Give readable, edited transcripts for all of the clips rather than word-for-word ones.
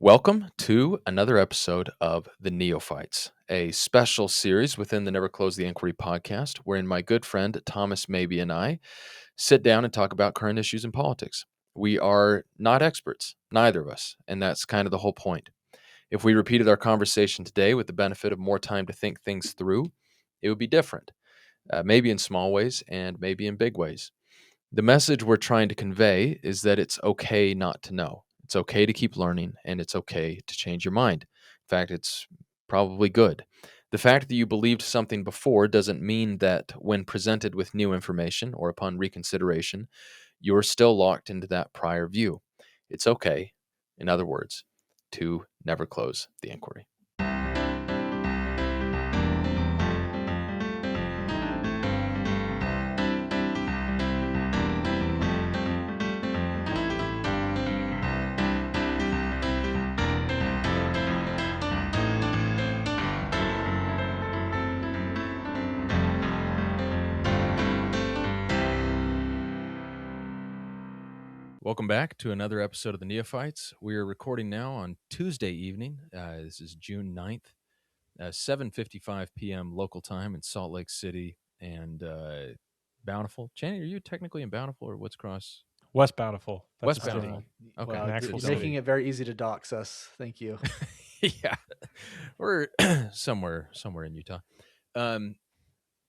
Welcome to another episode of The Neophytes, a special series within the Never Close the Inquiry podcast, wherein my good friend Thomas Maybe and I sit down and talk about current issues in politics. We are not experts, neither of us, and that's kind of the whole point. If we repeated our conversation today with the benefit of more time to think things through, it would be different, maybe in small ways and maybe in big ways. The message we're trying to convey is that it's okay not to know. It's okay to keep learning, and it's okay to change your mind. In fact, it's probably good. The fact that you believed something before doesn't mean that when presented with new information or upon reconsideration, you're still locked into that prior view. It's okay, in other words, to never close the inquiry. Welcome back to another episode of the Neophytes. We're recording now on Tuesday evening. This is June 9th, 7:55 p.m. local time in Salt Lake City and Bountiful. Channing, are you technically in Bountiful or what's across? West Bountiful. That's West a city. Bountiful. Okay. Wow, An actual you're city. making it very easy to dox us. Thank you. Yeah, we're somewhere in Utah.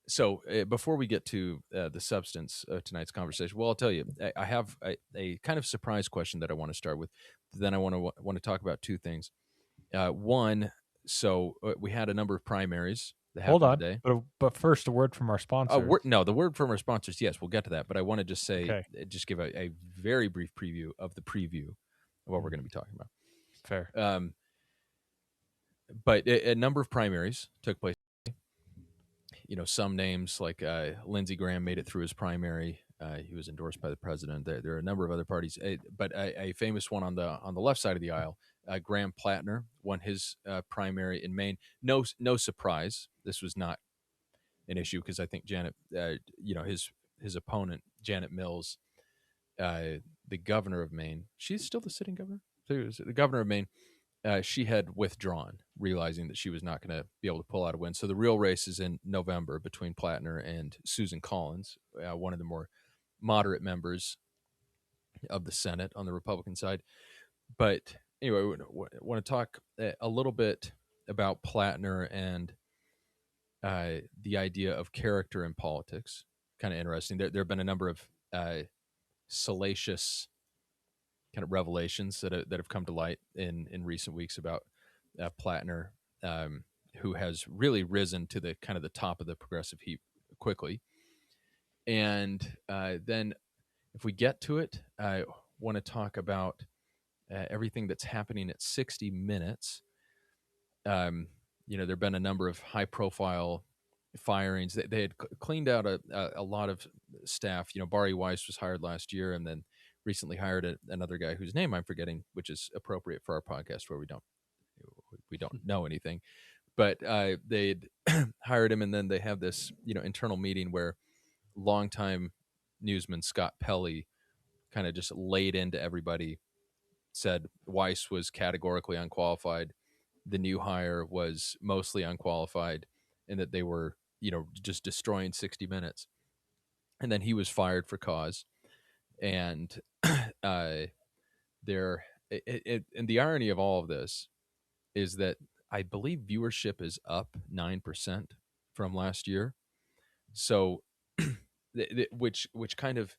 So before we get to the substance of tonight's conversation, well, I'll tell you, I have a kind of surprise question that I want to start with. Then I want to talk about two things. One, so we had a number of primaries that Hold happened on. today. But first, a word from our sponsor. No, the word from our sponsors. Yes, we'll get to that. But I want to just say, Okay. just give a very brief preview of what we're going to be talking about. Fair. But a number of primaries took place. You know, some names like Lindsey Graham made it through his primary. He was endorsed by the president. There are a number of other parties, but a famous one on the left side of the aisle, Graham Plattner, won his primary in Maine. No surprise. This was not an issue because I think Janet, his opponent, Janet Mills, the governor of Maine, she's still the sitting governor. So the governor of Maine. She had withdrawn, realizing that she was not going to be able to pull out a win. So the real race is in November between Plattner and Susan Collins, one of the more moderate members of the Senate on the Republican side. But anyway, I want to talk a little bit about Plattner and the idea of character in politics. Kind of interesting. There have been a number of salacious kind of revelations that have come to light in recent weeks about Plattner, who has really risen to the kind of the top of the progressive heap quickly. And then, if we get to it, I want to talk about everything that's happening at 60 Minutes. There have been a number of high-profile firings. They had cleaned out a lot of staff. Barry Weiss was hired last year, and then recently hired another guy whose name I'm forgetting, which is appropriate for our podcast where we don't know anything. But they'd hired him, and then they have this internal meeting where longtime newsman Scott Pelley kind of just laid into everybody, said Weiss was categorically unqualified, the new hire was mostly unqualified, and that they were just destroying 60 Minutes. And then he was fired for cause. And and the irony of all of this is that I believe viewership is up 9% from last year. So, which kind of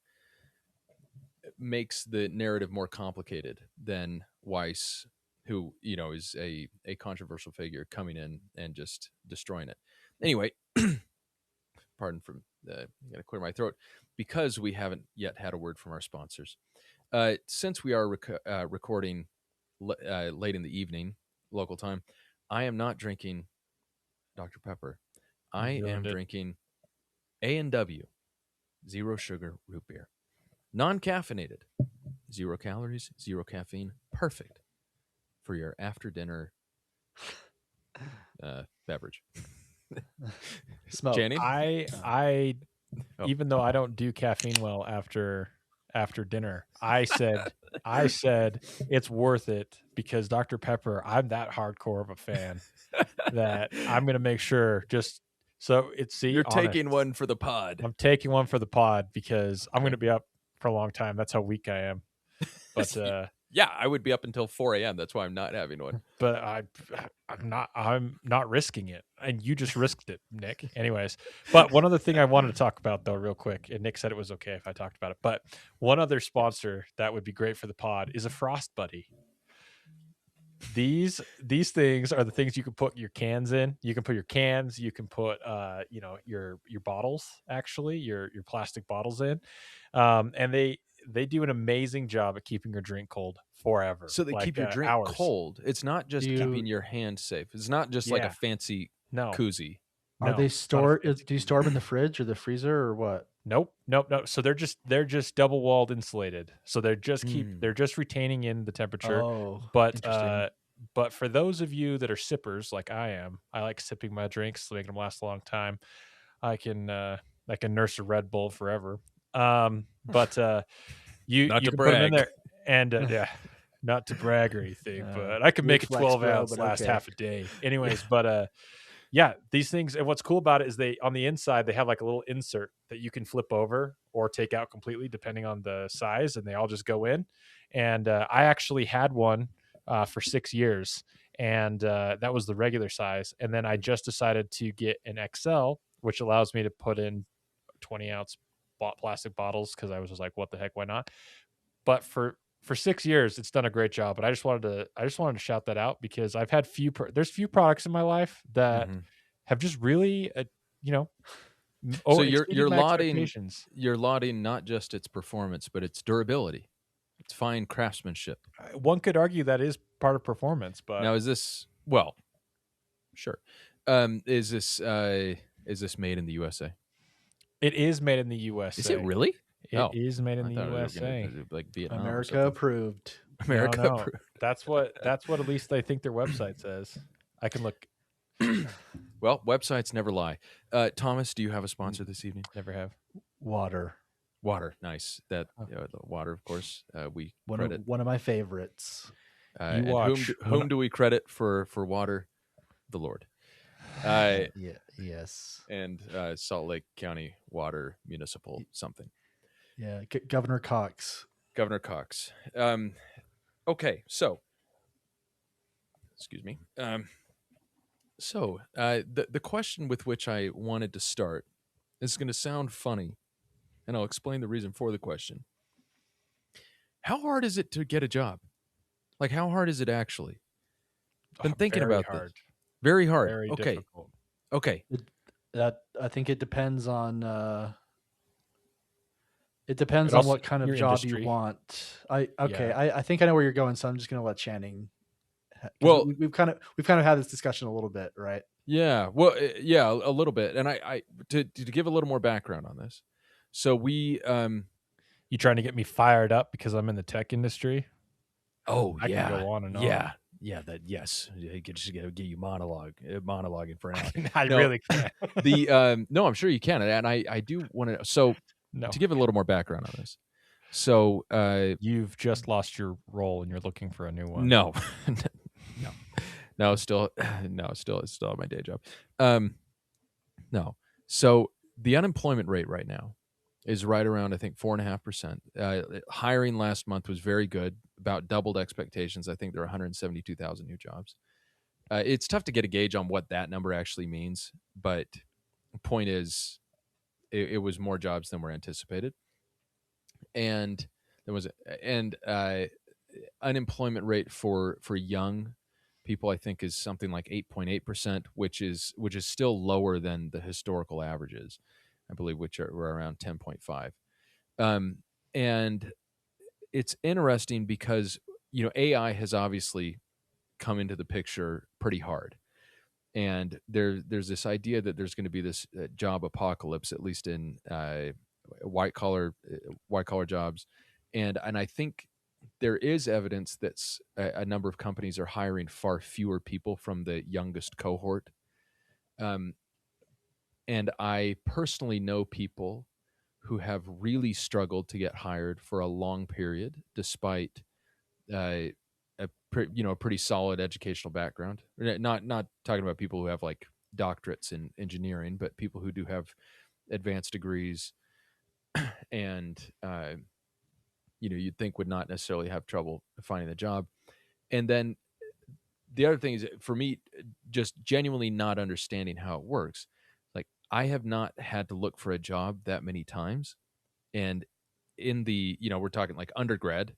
makes the narrative more complicated than Weiss, who is a controversial figure coming in and just destroying it. Anyway, pardon from I gotta clear my throat because we haven't yet had a word from our sponsors. Since we are recording late in the evening, local time, I am not drinking Dr. Pepper. I am drinking A&W, zero sugar root beer. Non-caffeinated, 0 calories, 0 caffeine, perfect for your after-dinner beverage. Smoke. Channing? I even though I don't do caffeine well after after dinner. I said it's worth it because Dr. Pepper, I'm that hardcore of a fan that I'm going to make sure just so it's You're honest. taking one for the pod. I'm taking one for the pod because I'm going to be up for a long time. That's how weak I am. But yeah, I would be up until 4 a.m. That's why I'm not having one. But I'm not risking it, and you just risked it, Nick. Anyways, but one other thing I wanted to talk about though, real quick, and Nick said it was okay if I talked about it. But one other sponsor that would be great for the pod is a Frost Buddy. These things are the things you can put your cans in. You can put your cans. You can put your bottles, actually your plastic bottles in, and they do an amazing job at keeping your drink cold forever. So they keep your drink hours. cold. It's not just keeping your hand safe. It's not just like a fancy koozie. Are they stored? Do you store them in the fridge or the freezer or what? Nope. So they're just double walled insulated. So they're just retaining in the temperature. Oh, but for those of you that are sippers like I am, I like sipping my drinks to make them last a long time. I can nurse a Red Bull forever. But you can put them in there, and not to brag or anything, but I can make a 12 ounce last half a day. Anyways, but yeah, these things, and what's cool about it is they on the inside they have like a little insert that you can flip over or take out completely depending on the size, and they all just go in. And I actually had one for 6 years, and that was the regular size. And then I just decided to get an XL, which allows me to put in 20-ounce plastic bottles because I was just like, what the heck, why not? But for 6 years, it's done a great job. But I just wanted to shout that out because I've had there's few products in my life that have just really, so you're lauding not just its performance, but its durability. It's fine craftsmanship. One could argue that is part of performance, but now is this sure? Is this made in the USA? It is made in the USA. Is it really? It is made in the USA. Like Vietnam, America approved. America no. approved. That's what at least I think their website says. I can look. Well, websites never lie. Thomas, do you have a sponsor this evening? Never have. Water, nice. That the water, of course. We one of my favorites. Whom do we credit for water? The Lord. Yes. And Salt Lake County Water Municipal something. Yeah, Governor Cox. Okay, so excuse me. So the question with which I wanted to start is going to sound funny, and I'll explain the reason for the question. How hard is it to get a job? Like, how hard is it actually? Been thinking about this. Very hard. Very okay. difficult. Okay. I think it depends on what kind of job you want. I think I know where you're going, so I'm just going to let Channing. Well, we've kind of had this discussion a little bit, right? Yeah. Well, yeah, a little bit. And I to give a little more background on this. So we you trying to get me fired up because I'm in the tech industry? Oh, I can go on and on. Yeah. Yeah, yes. You could just get you monologuing for an hour. I really can. No, I'm sure you can. And I do want to to give a little more background on this. So you've just lost your role and you're looking for a new one. No. No, still my day job. No. So the unemployment rate right now is right around, I think, 4.5%. Hiring last month was very good, about doubled expectations. I think there are 172,000 new jobs. It's tough to get a gauge on what that number actually means, but the point is, it was more jobs than were anticipated, and there was unemployment rate for young people, I think, is something like 8.8%, which is still lower than the historical averages, I believe, which were around 10.5. And it's interesting because AI has obviously come into the picture pretty hard, and there's this idea that there's going to be this job apocalypse, at least in white collar jobs, and I think there is evidence that a number of companies are hiring far fewer people from the youngest cohort. And I personally know people who have really struggled to get hired for a long period, despite a pretty solid educational background. Not talking about people who have like doctorates in engineering, but people who do have advanced degrees and you'd think would not necessarily have trouble finding a job. And then the other thing is, for me, just genuinely not understanding how it works. Like, I have not had to look for a job that many times. And in the, we're talking like undergrad,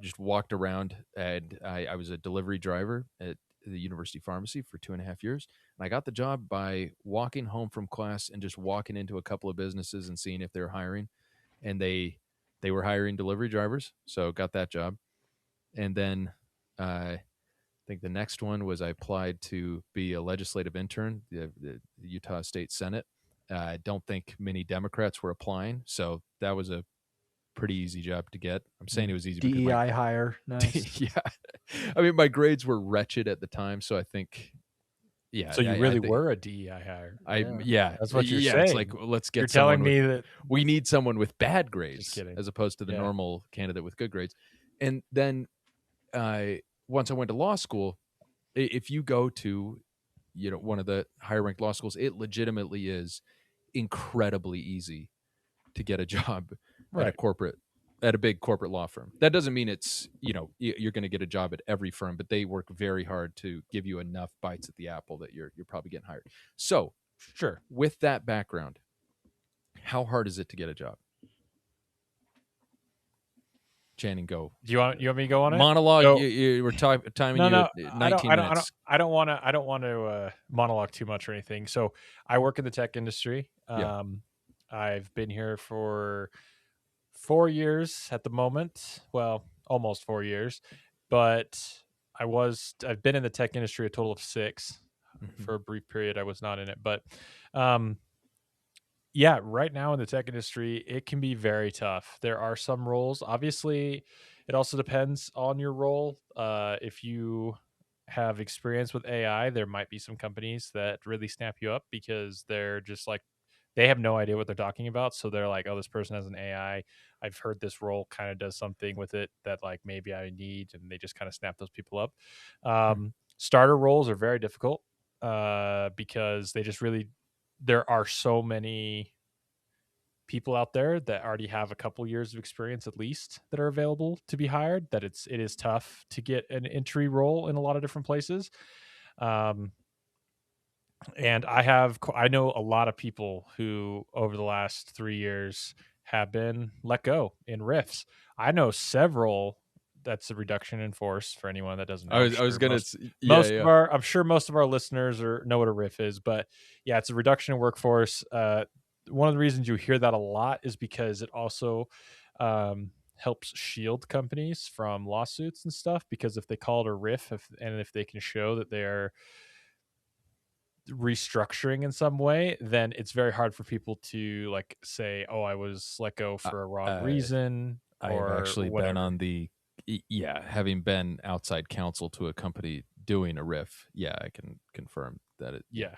just walked around, and I was a delivery driver at the university pharmacy for 2.5 years. And I got the job by walking home from class and just walking into a couple of businesses and seeing if they were hiring. And they were hiring delivery drivers, so got that job. And then I think the next one was I applied to be a legislative intern, the Utah State Senate. I don't think many Democrats were applying, so that was a pretty easy job to get. I'm saying it was easy because DEI hire. Nice. Yeah. I mean, my grades were wretched at the time, so I think, yeah. So you really were a DEI hire. Yeah. That's what you're saying. It's like, let's get. You're telling me that we need someone with bad grades, just kidding, as opposed to the normal candidate with good grades. And then, once I went to law school, if you go to, one of the higher ranked law schools, it legitimately is incredibly easy to get a job at a big corporate law firm. That doesn't mean it's, you're going to get a job at every firm, but they work very hard to give you enough bites at the apple that you're probably getting hired. So, sure. With that background, how hard is it to get a job? Channing, go. Do you want me to go on it? Monologue. We're timing you at 19 minutes. I don't want to monologue too much or anything. So I work in the tech industry. I've been here for 4 years at the moment. Well, almost 4 years, but I've been in the tech industry a total of 6. Mm-hmm. For a brief period. I was not in it, but yeah, right now in the tech industry, it can be very tough. There are some roles. Obviously, it also depends on your role. If you have experience with AI, there might be some companies that really snap you up because they're just like, they have no idea what they're talking about. So they're like, oh, this person has an AI. I've heard this role kind of does something with it that like maybe I need. And they just kind of snap those people up. Starter roles are very difficult because they just really, there are so many people out there that already have a couple years of experience at least that are available to be hired, that it is tough to get an entry role in a lot of different places. And I know a lot of people who over the last 3 years have been let go in RIFs. I know several. That's a reduction in force for anyone that doesn't know. I was going to I'm sure most of our listeners know what a RIF is, but yeah, it's a reduction in workforce. One of the reasons you hear that a lot is because it also helps shield companies from lawsuits and stuff, because if they call it a RIF if they can show that they're restructuring in some way, then it's very hard for people to like say, oh, I was let go for a wrong reason. I've actually been on the having been outside counsel to a company doing a RIF. Yeah, I can confirm that it. Yeah.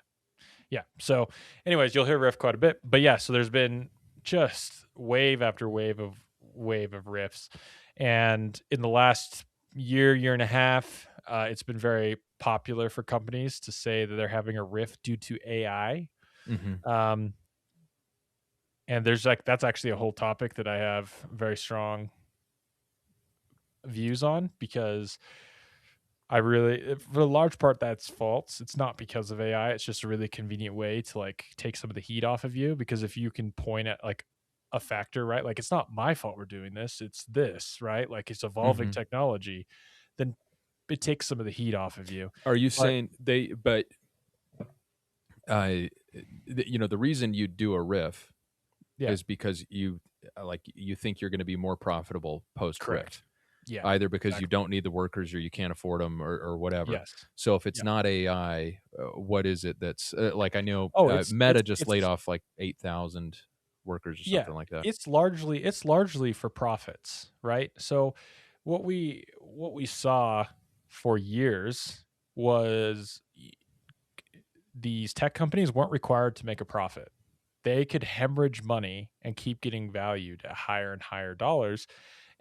So anyways, you'll hear RIF quite a bit, but yeah, so there's been just wave after wave of RIFs. And in the last year and a half, it's been very popular for companies to say that they're having a RIF due to AI. Mm-hmm. And there's that's actually a whole topic that I have very strong views on, because for the large part, that's false. It's not because of AI. It's just a really convenient way to like take some of the heat off of you, because if you can point at like a factor, right? Like, it's not my fault we're doing this. It's this, right? Like, it's evolving technology. Then it takes some of the heat off of you. Are you saying the reason you do a RIF is because you think you're going to be more profitable post-RIF. Yeah, either because you don't need the workers or you can't afford them or whatever. Yes. So if it's not AI, what is it that's like, I know Meta just laid off like 8,000 workers or something like that. It's largely for profits, right? So what we saw for years was these tech companies weren't required to make a profit. they could hemorrhage money and keep getting valued at higher and higher dollars.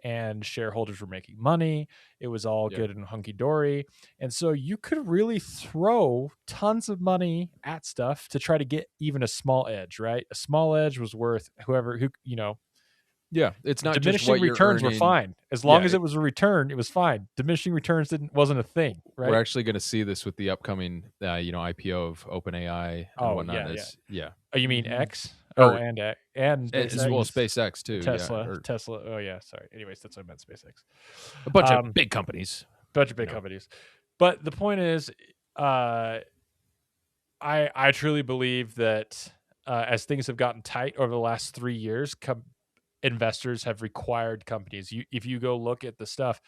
And shareholders were making money. It was all good and hunky-dory. And so you could really throw tons of money at stuff to try to get even a small edge, right? A small edge was worth Yeah, it's not diminishing just what returns you're were earning. fine. As long as it was a return, it was fine. Diminishing returns wasn't a thing, right? We're actually going to see this with the upcoming IPO of OpenAI and whatnot. Oh, you mean X? Or, and SpaceX too. Tesla. Oh yeah, sorry. Anyways, that's what I meant. SpaceX. A bunch of big companies. Companies. But the point is, I truly believe that as things have gotten tight over the last 3 years, investors have required companies. If you go look at the stuff,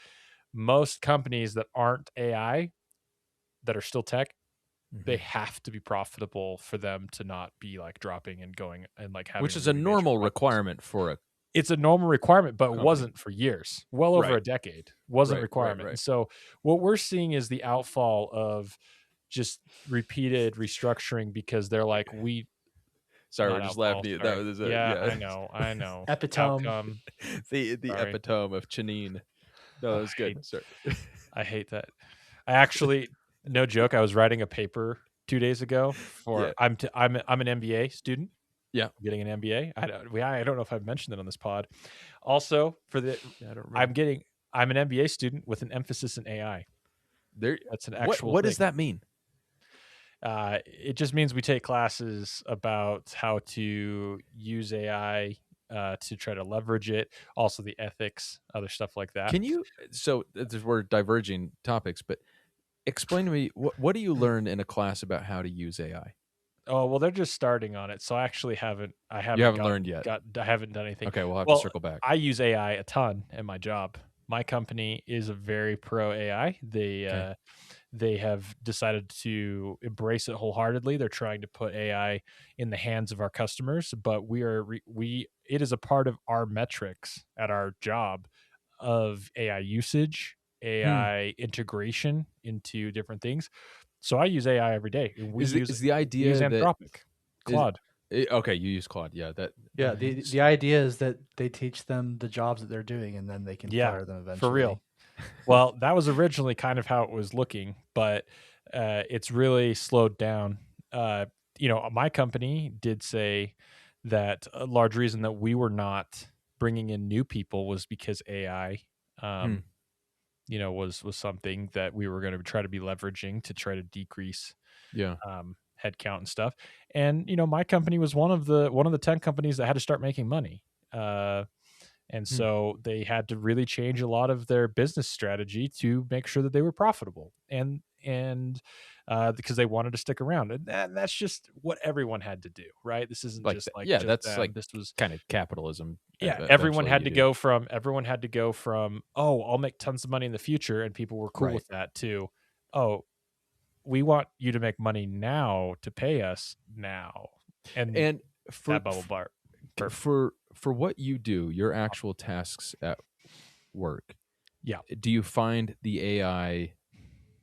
most companies that aren't AI, that are still tech, they have to be profitable for them to not be like dropping and going and like having, which is a normal requirement for it's a normal requirement, but company. Wasn't for years, well over a decade, wasn't a requirement. Right. So what we're seeing is the outfall of just repeated restructuring because they're like, sorry, we're just laughing. That was I know. Epitome. Outcome. the epitome of Chineen. No, that was good. I hate that. I actually, no joke, I was writing a paper 2 days ago for I'm an MBA student. Yeah, I'm getting an MBA. I don't know if I've mentioned it on this pod. Also, I'm an MBA student with an emphasis in AI. That's an actual. What does that mean? It just means we take classes about how to use AI to try to leverage it. Also, the ethics, other stuff like that. Can you? So we're diverging topics, but explain to me what do you learn in a class about how to use AI? Oh, well, they're just starting on it, so I actually haven't. You haven't learned yet. I haven't done anything. Okay, we'll have to circle back. I use AI a ton in my job. My company is a very pro AI. They have decided to embrace it wholeheartedly. They're trying to put AI in the hands of our customers, but it is a part of our metrics at our job of AI usage, AI integration into different things. So I use AI every day. Is the idea use Anthropic, Claude? Okay, you use Claude. Yeah, the idea is that they teach them the jobs that they're doing, and then they can fire them eventually. For real. Well, that was originally kind of how it was looking, but it's really slowed down. My company did say that a large reason that we were not bringing in new people was because AI was something that we were going to try to be leveraging to try to decrease headcount and stuff. And my company was one of the 10 companies that had to start making money. And so they had to really change a lot of their business strategy to make sure that they were profitable and because they wanted to stick around. And that's just what everyone had to do, right? This isn't just like, this was kind of capitalism. Yeah. Everyone had to go from, oh, I'll make tons of money in the future. And people were cool with that too. Oh, we want you to make money now to pay us now. And for that bubble bar. For what you do, your actual tasks at work, do you find the AI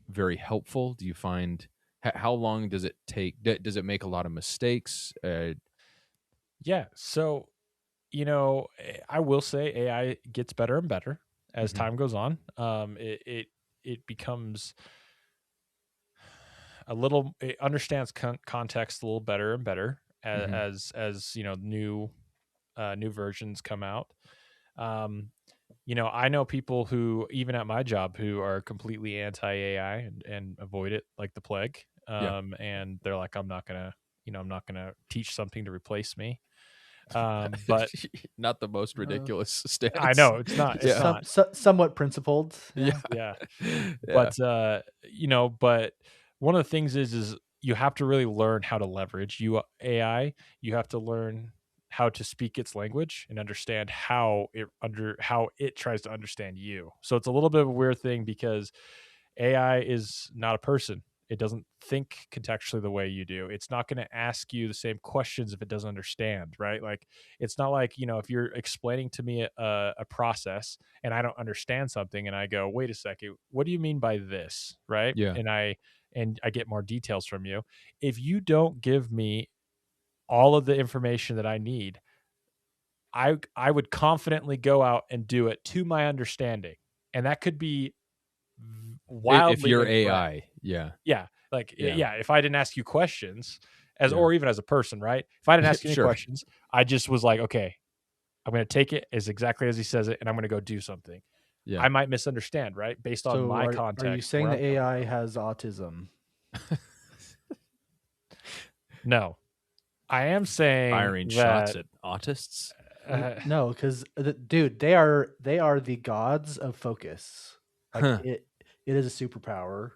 very helpful? Do you find how long does it take? Does it make a lot of mistakes? So I will say AI gets better and better as time goes on. It becomes it understands context a little better and better as new versions come out. I know people who, even at my job, who are completely anti-AI and avoid it like the plague. And they're like, I'm not gonna teach something to replace me. But not the most ridiculous stance. I know it's not. It's not. Somewhat principled. Yeah. But but one of the things is you have to really learn how to leverage AI. You have to learn how to speak its language and understand how it tries to understand you. So it's a little bit of a weird thing because AI is not a person. It doesn't think contextually the way you do. It's not going to ask you the same questions if it doesn't understand, right? Like, it's not like, if you're explaining to me a process and I don't understand something and I go, wait a second, what do you mean by this? Right. Yeah. And I get more details from you. If you don't give me all of the information that I need, I would confidently go out and do it to my understanding. And that could be wildly if you're incorrect. AI. Yeah. Like, yeah, if I didn't ask you questions or even as a person, right? If I didn't ask you any questions, I just was like, okay, I'm going to take it as exactly as he says it, and I'm going to go do something. I might misunderstand, right? Based on my context. Are you saying the AI has autism? No. I am saying firing shots at autists. No, because dude, they are the gods of focus. Like it is a superpower.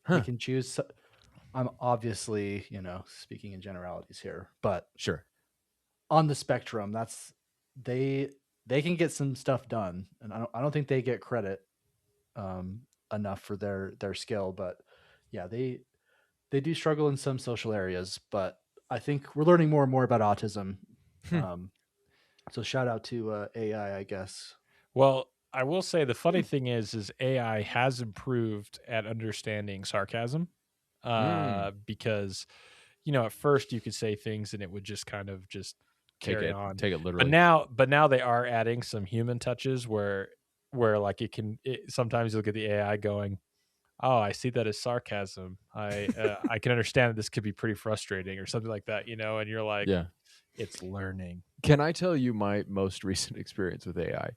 We can choose. I'm obviously, speaking in generalities here, but sure, on the spectrum, that's they can get some stuff done, and I don't think they get credit enough for their skill, but yeah, they do struggle in some social areas, but I think we're learning more and more about autism. So shout out to AI, I guess. Well, I will say the funny thing is AI has improved at understanding sarcasm, because at first you could say things and it would just kind of just carry on, take it literally. But now they are adding some human touches where like sometimes you'll get the AI going, oh, I see that as sarcasm. I can understand that this could be pretty frustrating or something like that, and you're like, it's learning. Can I tell you my most recent experience with AI?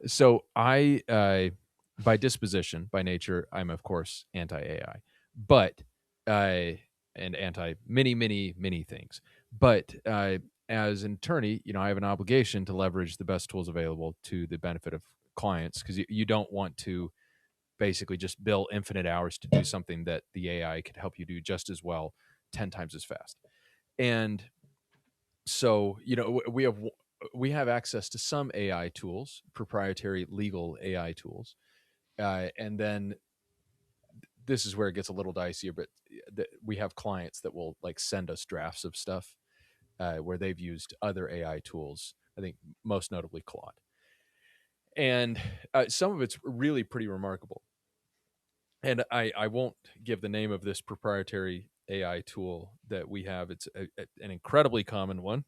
So I, by disposition, by nature, I'm of course anti-AI, but and anti many things. But as an attorney, I have an obligation to leverage the best tools available to the benefit of clients, because you don't want to basically just bill infinite hours to do something that the AI could help you do just as well, 10 times as fast. And so, we have access to some AI tools, proprietary legal AI tools. And then this is where it gets a little dicier, but we have clients that will like send us drafts of stuff where they've used other AI tools, I think most notably Claude. And some of it's really pretty remarkable. And I won't give the name of this proprietary AI tool that we have. It's an incredibly common one.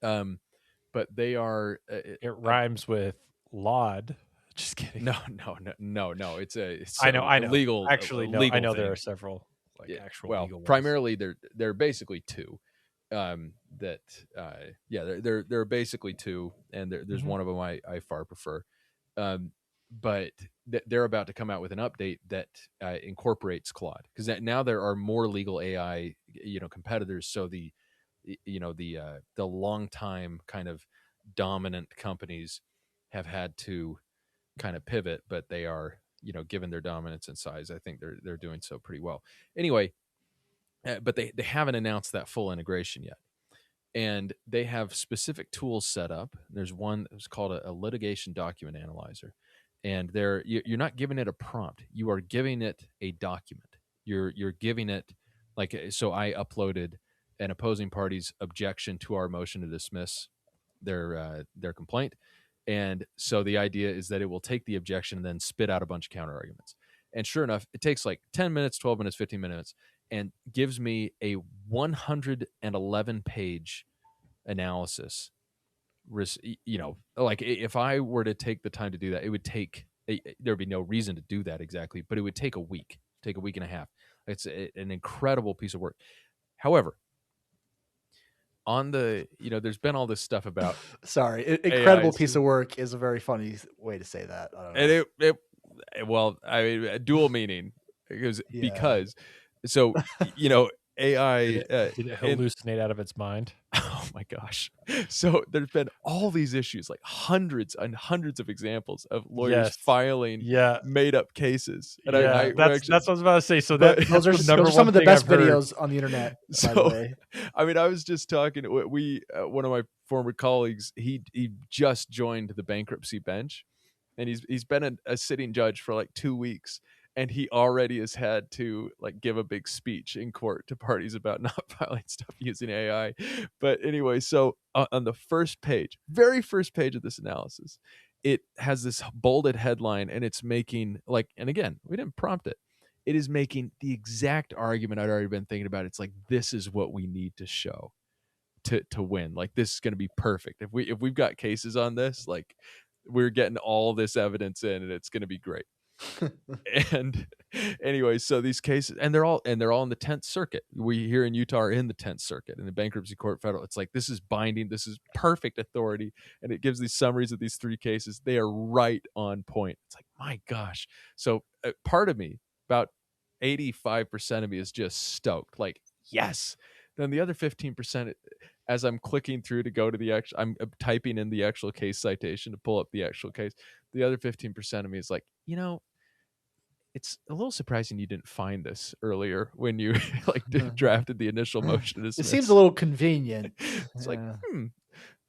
But they are. It rhymes with laud. Just kidding. No. It's I know. legal. Actually, no. Legal I know thing. there are several actual legal ones. Primarily they're basically two. There are basically two, and there's one of them I far prefer. But they're about to come out with an update that incorporates Claude, because now there are more legal AI competitors. So the long time kind of dominant companies have had to kind of pivot, but they are given their dominance and size, I think they're doing so pretty well. Anyway, but they haven't announced that full integration yet. And they have specific tools set up. There's one that's called a litigation document analyzer. And you're not giving it a prompt. You are giving it a document. You're giving it, so I uploaded an opposing party's objection to our motion to dismiss their complaint. And so the idea is that it will take the objection and then spit out a bunch of counter arguments. And sure enough, it takes like 10 minutes, 12 minutes, 15 minutes, and gives me a 111-page analysis. Like if I were to take the time to do that, it would take, there'd be no reason to do that exactly, but it would take a week and a half. It's an incredible piece of work. However, on there's been all this stuff about sorry, incredible piece of work is a very funny way to say that. And dual meaning, because so AI did it hallucinate out of its mind? Oh my gosh. So there's been all these issues, like hundreds and hundreds of examples of lawyers filing made up cases. And that's what I was about to say. So those are some of the best videos on the internet, by the way. I mean, I was just talking, one of my former colleagues, he just joined the bankruptcy bench, and he's been a sitting judge for like 2 weeks. And he already has had to give a big speech in court to parties about not filing stuff using AI. But anyway, so on the very first page of this analysis, it has this bolded headline, and it's making and again, we didn't prompt it. It is making the exact argument I'd already been thinking about. It's like, this is what we need to show. to win. Like, this is going to be perfect. If we've got cases on this, like, we're getting all this evidence in, and it's going to be great. And anyway, so these cases, and they're all in the 10th Circuit. We here in Utah are in the 10th Circuit, in the bankruptcy court federal. It's like, this is binding, this is perfect authority, and it gives these summaries of these 3 cases. They are right on point. It's like, my gosh. So part of me, about 85% of me, is just stoked, like, yes. Then the other 15%, as I'm clicking through to go to the actual, I'm typing in the actual case citation to pull up the actual case. The other 15% of me is like, it's a little surprising you didn't find this earlier when you drafted the initial motion to dismiss. It seems a little convenient. It's like,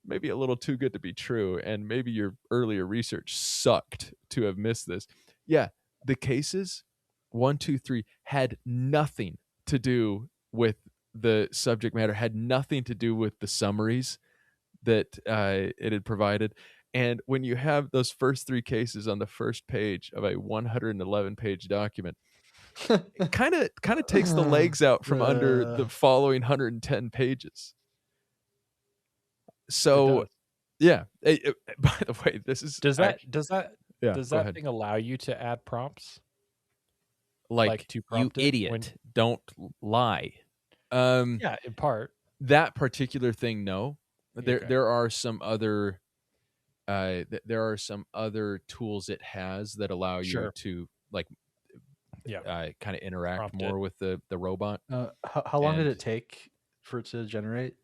maybe a little too good to be true, and maybe your earlier research sucked to have missed this. Yeah, the cases 1, 2, 3 had nothing to do with the subject matter, had nothing to do with the summaries that it had provided. And when you have those first 3 cases on the first page of a 111-page document, it kind of takes the legs out from under the following 110 pages. So, yeah. By the way, this is does that ahead. thing allow you to add prompts? Like to you prompt it idiot, don't lie. Yeah, in part. That particular thing, no. Okay. There are some other tools it has that allow you to kind of interact Prompt more it. with the robot. How long did it take for it to generate?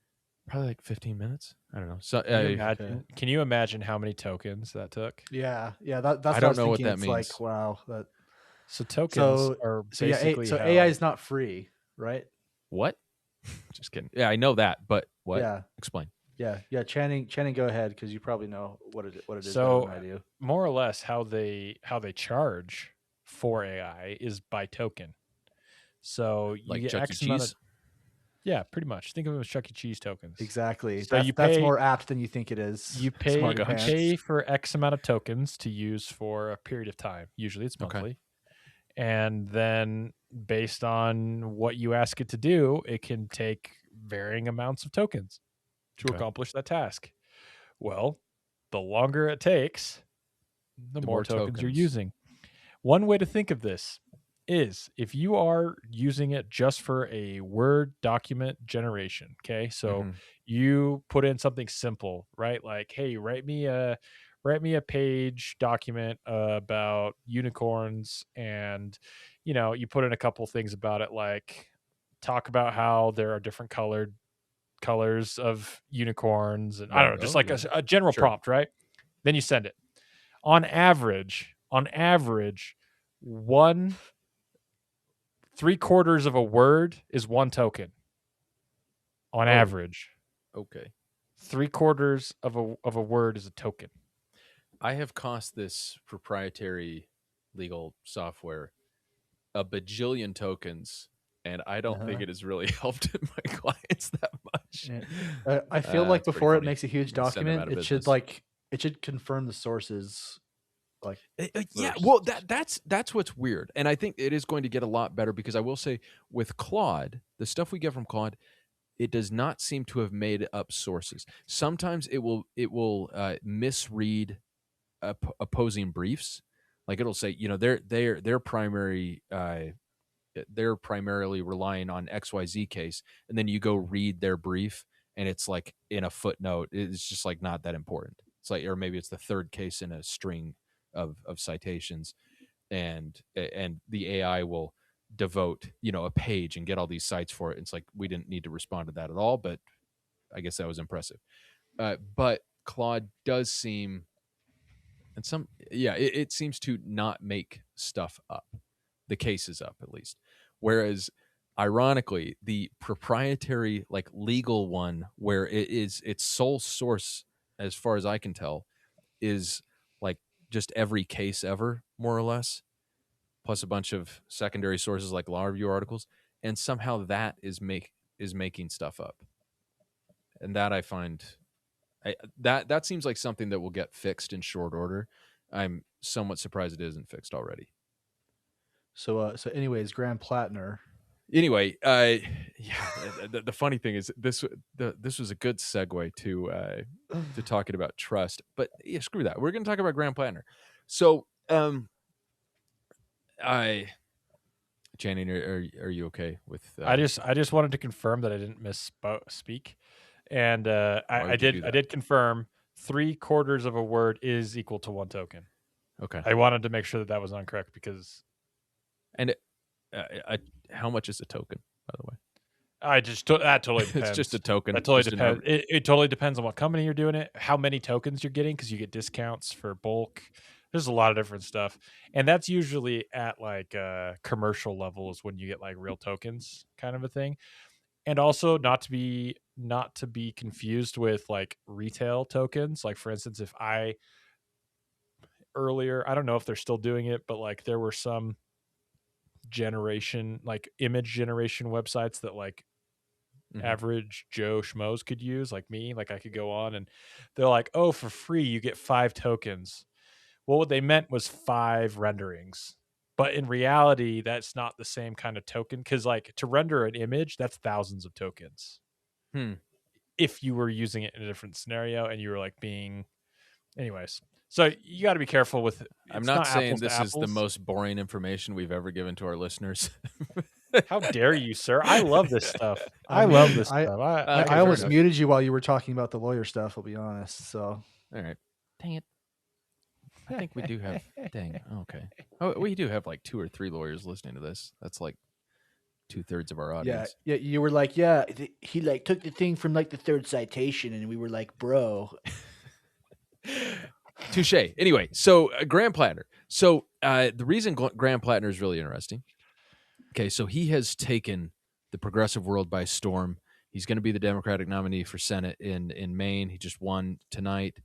Probably like 15 minutes. I don't know. So can you imagine how many tokens that took? Yeah. That's I don't know what that it's means. Like, wow. So tokens are basically AI is not free, right? What? Just kidding. Yeah, I know that, but what? Yeah. Explain. Yeah. Channing, go ahead, because you probably know what it is. So better than I do. More or less, how they charge for AI is by token. So you like get Chuck E. X amount Cheese? of, yeah, pretty much. Think of them as Chuck E. Cheese tokens. Exactly. So that's more apt than you think it is. You pay for X amount of tokens to use for a period of time. Usually it's monthly. Okay. And then based on what you ask it to do, it can take varying amounts of tokens to accomplish that task. Well, the longer it takes, the more tokens you're using. One way to think of this is if you are using it just for a Word document generation, okay? So you put in something simple, right? Like, hey, write me a page document about unicorns, and you put in a couple things about it, like talk about how there are different colors of unicorns, and I don't know, just like a general prompt, right? Then you send it. On average, 3/4 of a word is 1 token. On average. Okay. 3/4 of a word is a token. I have cost this proprietary legal software a bajillion tokens, and I don't think it has really helped my clients that much. Yeah. I feel like before it makes a huge document, it should confirm the sources. Well, that's what's weird, and I think it is going to get a lot better, because I will say with Claude, the stuff we get from Claude, it does not seem to have made up sources. Sometimes it will misread opposing briefs. Like, it'll say, they're primarily relying on XYZ case, and then you go read their brief, and it's like in a footnote. It's just like not that important. It's like, or maybe it's the 3rd case in a string of citations, and the AI will devote a page and get all these cites for it. It's like, we didn't need to respond to that at all, but I guess that was impressive. But Claude does seem, and it seems to not make stuff up, the cases up at least, whereas ironically the proprietary legal one, where its sole source, as far as I can tell, is just every case ever, more or less, plus a bunch of secondary sources like law review articles, and somehow that is making stuff up. And that I find, that seems like something that will get fixed in short order. I'm somewhat surprised it isn't fixed already. So anyways, Graham Plattner, Anyway, the funny thing is this was a good segue to talking about trust, but yeah, screw that. We're going to talk about Graham Plattner. So, Channing, are you okay with? I just wanted to confirm that I didn't misspeak, and Why I would you do I that? did confirm 3/4 of a word is equal to 1 token. Okay, I wanted to make sure that was incorrect because and how much is a token, by the way? that totally depends. It's just a token. That totally just depends. It totally depends on what company you're doing it, how many tokens you're getting, because you get discounts for bulk. There's a lot of different stuff, and that's usually at like commercial levels when you get like real tokens, kind of a thing. And also not to be confused with like retail tokens. Like for instance, if I earlier, I don't know if they're still doing it, but like there were some image generation websites that like average Joe schmoes could use, like me. Like I could go on and they're like, oh, for free you get 5 tokens. Well, what they meant was 5 renderings, but in reality that's not the same kind of token, because like to render an image, that's thousands of tokens. If you were using it in a different scenario and you were like being, anyways. So you got to be careful with. I'm not saying this is the most boring information we've ever given to our listeners. How dare you, sir? I love this stuff. I love this stuff. I almost muted you while you were talking about the lawyer stuff, I'll be honest. So, all right. Dang it. I think we do have. Dang. Okay. Oh, we do have like 2 or 3 lawyers listening to this. That's like 2/3 of our audience. Yeah. You were like, yeah, he like took the thing from like the 3rd citation, and we were like, bro. Touche. Anyway, so Graham Plattner. So the reason Graham Plattner is really interesting. Okay, so he has taken the progressive world by storm. He's going to be the Democratic nominee for Senate in Maine. He just won tonight,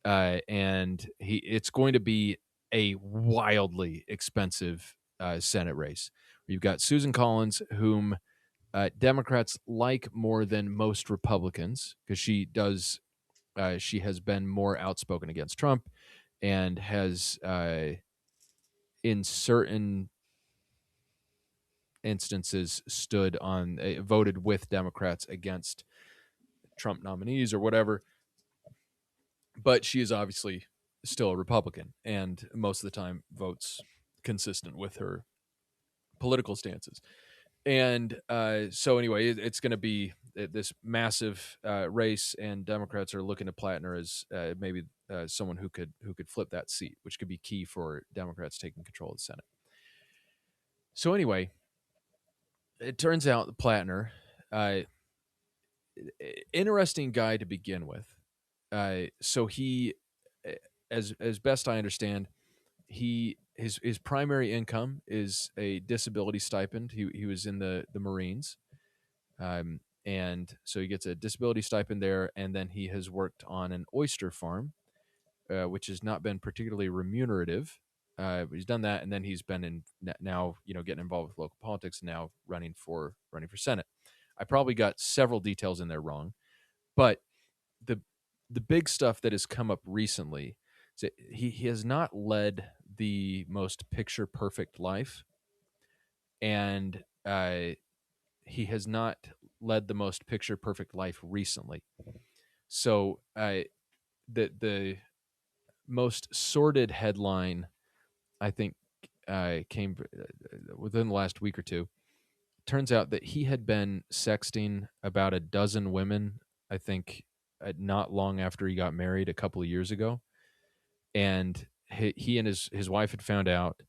and it's going to be a wildly expensive Senate race. You've got Susan Collins, whom Democrats like more than most Republicans, because she has been more outspoken against Trump and has, in certain instances, voted with Democrats against Trump nominees or whatever. But she is obviously still a Republican and most of the time votes consistent with her political stances. And so anyway, it's going to be this massive race, and Democrats are looking to Plattner as maybe someone who could flip that seat, which could be key for Democrats taking control of the Senate. So anyway, it turns out Plattner, interesting guy to begin with. So he, as best I understand, his primary income is a disability stipend. He was in the Marines, and so he gets a disability stipend there. And then he has worked on an oyster farm, which has not been particularly remunerative. But he's done that, and then he's been now getting involved with local politics, and now running for Senate. I probably got several details in there wrong, but the big stuff that has come up recently is that he has not led the most picture perfect life, and he has not led the most picture perfect life recently. So the most sordid headline, I think, came within the last week or two. Turns out that he had been sexting about a dozen women, I think, not long after he got married a couple of years ago. And he and his wife had found out,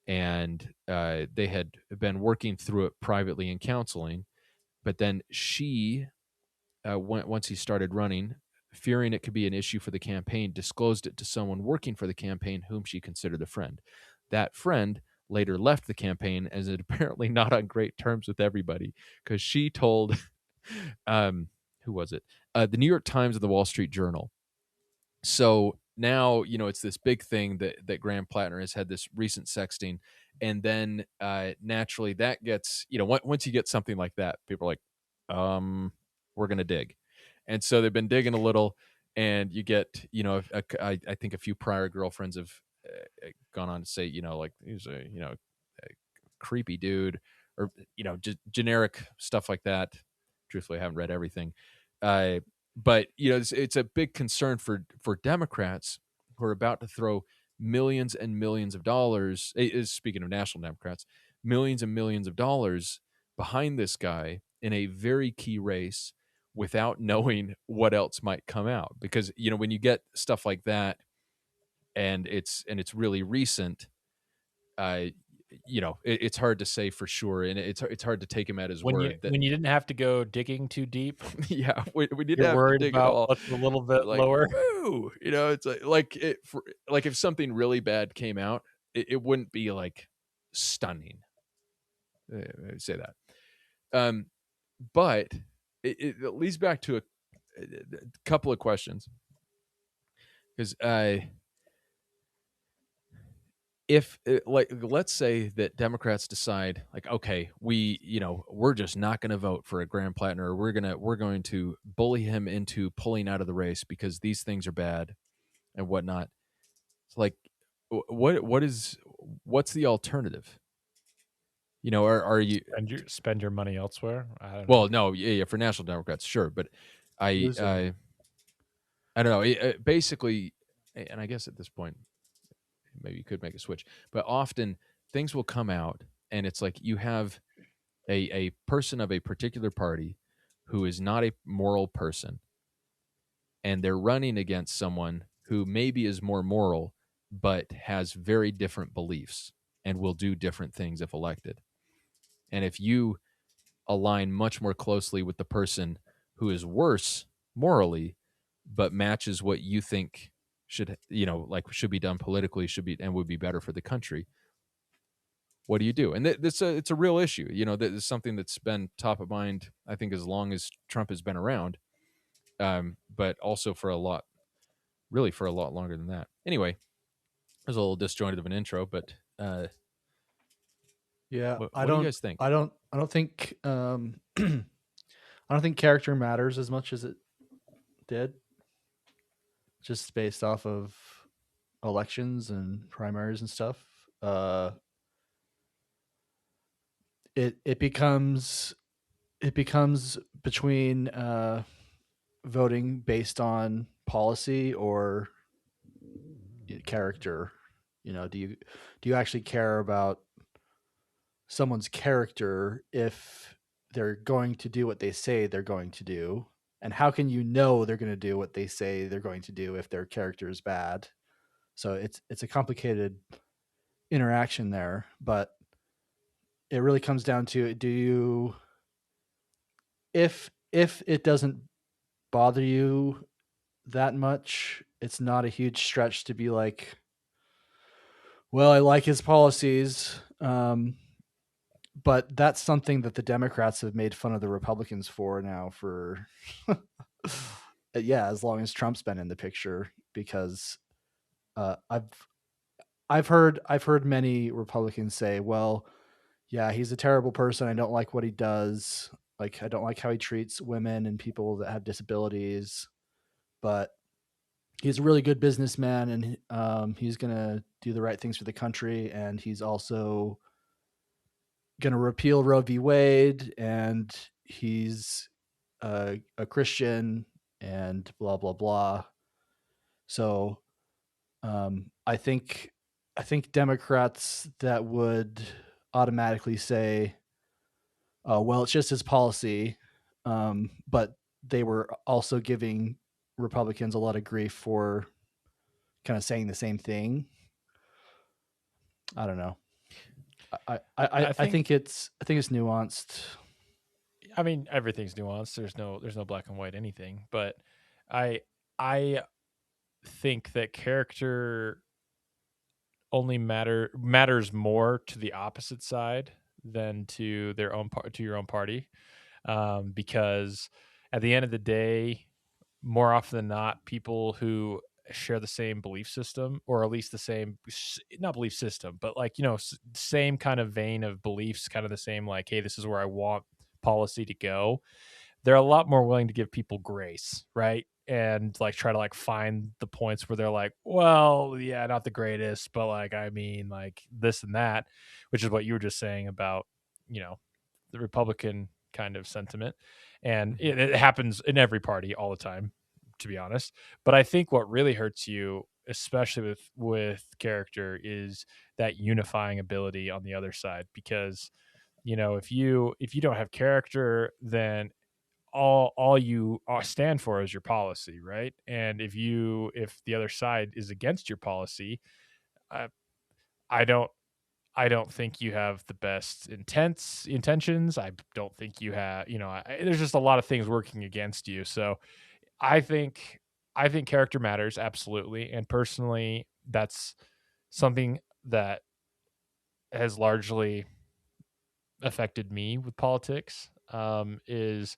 and they had been working through it privately in counseling. But then she, once he started running, fearing it could be an issue for the campaign, disclosed it to someone working for the campaign whom she considered a friend. That friend later left the campaign, as it apparently not on great terms with everybody, because she told, who was it? The New York Times and the Wall Street Journal. So now, it's this big thing that Graham Plattner has had this recent sexting. And then naturally that gets, once you get something like that, people are like, we're going to dig. And so they've been digging a little, and you get, I think a few prior girlfriends have gone on to say, like, he's a creepy dude or generic stuff like that. Truthfully, I haven't read everything, but it's a big concern for Democrats who are about to throw millions and millions of dollars. Speaking of national Democrats, millions and millions of dollars behind this guy in a very key race without knowing what else might come out. Because when you get stuff like that, and it's really recent, it's hard to say for sure, and it's hard to take him at his word. When you didn't have to go digging too deep, yeah, we didn't you're have to worried dig at about all. what's a little bit Like, lower. woo, it's like if something really bad came out, it wouldn't be like stunning. I say that, but it leads back to a couple of questions, because if let's say that Democrats decide, like, okay, we're just not going to vote for a Graham Plattner, or we're going to bully him into pulling out of the race because these things are bad and whatnot. It's like, what's the alternative? Are you spend your money elsewhere? I don't know. Well, no, yeah, for National Democrats, sure, but I don't know. Basically, and I guess at this point, maybe you could make a switch, but often things will come out, and it's like you have a person of a particular party who is not a moral person, and they're running against someone who maybe is more moral, but has very different beliefs and will do different things if elected. And if you align much more closely with the person who is worse morally, but matches what you think should be done politically, and would be better for the country, what do you do? And it's a real issue. That is something that's been top of mind, I think, as long as Trump has been around, but also for a lot longer than that. Anyway, it was a little disjointed of an intro, but yeah, what I do you don't guys think? I don't think I don't think character matters as much as it did, just based off of elections and primaries and stuff. It becomes between voting based on policy or character. Do you actually care about someone's character if they're going to do what they say they're going to do? And how can you know they're going to do what they say they're going to do if their character is bad? So it's a complicated interaction there, but it really comes down to, do you, if it doesn't bother you that much, it's not a huge stretch to be like, well, I like his policies, but that's something that the Democrats have made fun of the Republicans for now for as long as Trump's been in the picture, because I've heard many Republicans say, well, yeah, he's a terrible person, I don't like what he does, like I don't like how he treats women and people that have disabilities, but he's a really good businessman, and he's going to do the right things for the country, and he's also going to repeal Roe v. Wade, and he's a Christian, and blah blah blah. So I think Democrats that would automatically say, "Oh, well, it's just his policy," but they were also giving Republicans a lot of grief for kind of saying the same thing. I don't know. I think it's nuanced. I mean, everything's nuanced. There's no black and white anything, but I think that character only matters more to the opposite side than to their own to your own party, because at the end of the day, more often than not, people who share the same belief system, or at least the same, not belief system, but like, same kind of vein of beliefs, kind of the same, like, hey, this is where I want policy to go, they're a lot more willing to give people grace, right? And like try to like find the points where they're like, well, yeah, not the greatest, but like, I mean, like this and that, which is what you were just saying about, the Republican kind of sentiment, and it happens in every party all the time, to be honest. But I think what really hurts you, especially with character, is that unifying ability on the other side. Because if you don't have character, then all you stand for is your policy, right? And if the other side is against your policy, uh, I don't I don't think you have the best intentions. I don't think you have, there's just a lot of things working against you. So I think character matters absolutely, and personally, that's something that has largely affected me with politics. Is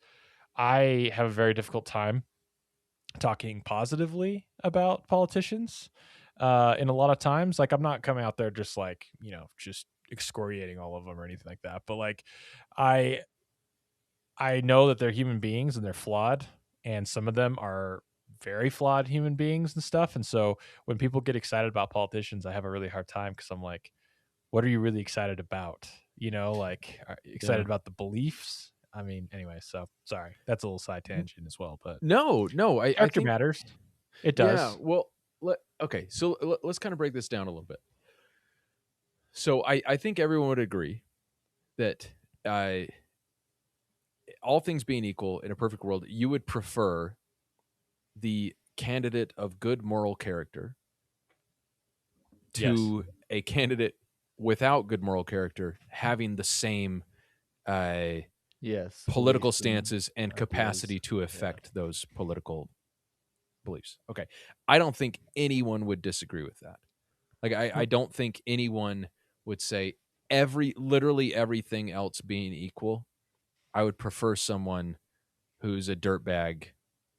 I have a very difficult time talking positively about politicians. And a lot of times, like, I'm not coming out there just like, just excoriating all of them or anything like that. But like, I know that they're human beings and they're flawed, and some of them are very flawed human beings and stuff. And so when people get excited about politicians, I have a really hard time, because I'm like, what are you really excited about? Like, are you excited about the beliefs? I mean, anyway, so sorry, that's a little side tangent as well, but No, I character think matters. It does. Yeah, well, okay, so let's kind of break this down a little bit. So I think everyone would agree that all things being equal, in a perfect world, you would prefer the candidate of good moral character to a candidate without good moral character having the same Yes. political beliefs and stances and ideas. capacity to affect those political beliefs. Okay. I don't think anyone would disagree with that. Like, I don't think anyone would say literally everything else being equal, I would prefer someone who's a dirtbag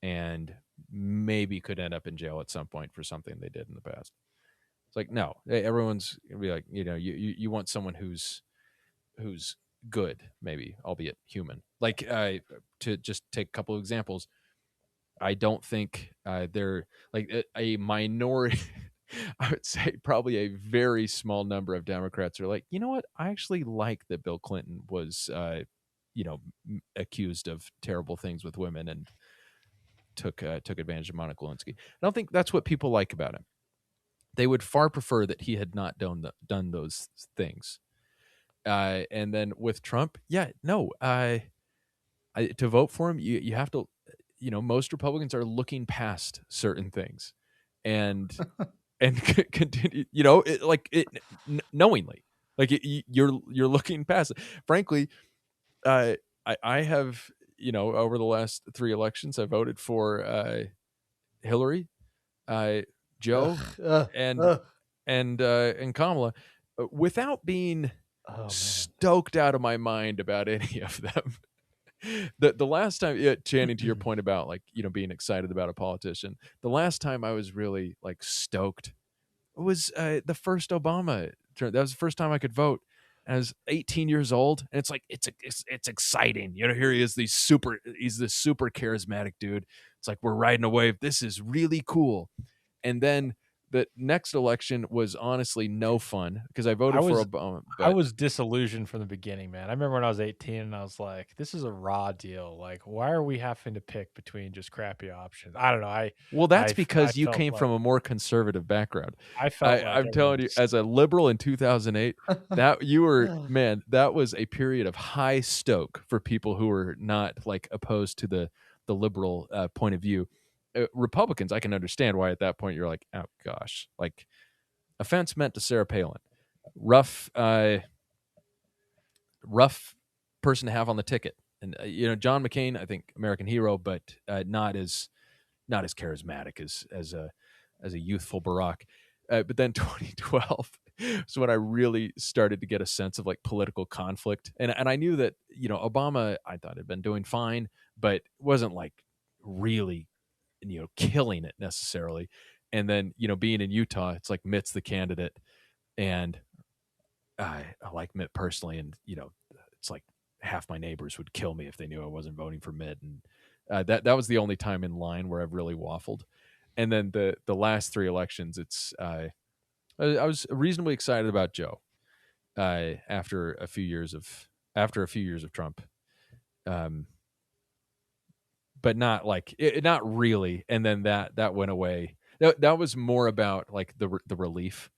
and maybe could end up in jail at some point for something they did in the past. It's like, no, everyone's gonna be like, you want someone who's good, maybe, albeit human. Like, to just take a couple of examples, I don't think they're like a minority. I would say probably a very small number of Democrats are like, you know what? I actually like that Bill Clinton was, accused of terrible things with women and took advantage of Monica Lewinsky. I don't think that's what people like about him. They would far prefer that he had not done those things. And then with Trump, to vote for him, you have to, most Republicans are looking past certain things, and continue, knowingly, like you're looking past it. Frankly, I have, over the last 3 elections, I voted for Hillary, Joe, and Kamala, without being stoked out of my mind about any of them. The last time, Channing, to your point about, like, being excited about a politician, the last time I was really like stoked was the first Obama term. That was the first time I could vote. And I was 18 years old, and it's like it's exciting. Here he is, he's this super charismatic dude. It's like, we're riding a wave. This is really cool. And then the next election was honestly no fun, because I voted for Obama. I was disillusioned from the beginning, man. I remember when I was 18 and I was like, this is a raw deal. Like, why are we having to pick between just crappy options? I don't know. Well, that's because you came from a more conservative background. I felt I'm telling you, as a liberal in 2008, that you were, man, that was a period of high stoke for people who were not like opposed to the liberal point of view. Republicans, I can understand why at that point you're like, oh gosh, like, offense meant to Sarah Palin, rough person to have on the ticket. And John McCain, I think, American hero, but not as charismatic as a youthful Barack. But then 2012 was when I really started to get a sense of like political conflict, and I knew that Obama, I thought, had been doing fine, but wasn't like really killing it necessarily. And then being in Utah, it's like Mitt's the candidate, and I like Mitt personally, and it's like half my neighbors would kill me if they knew I wasn't voting for Mitt, and that was the only time in line where I've really waffled. And then the last 3 elections, it's I was reasonably excited about Joe after a few years of after a few years of Trump, but not like not really. And then that went away. That was more about like the relief,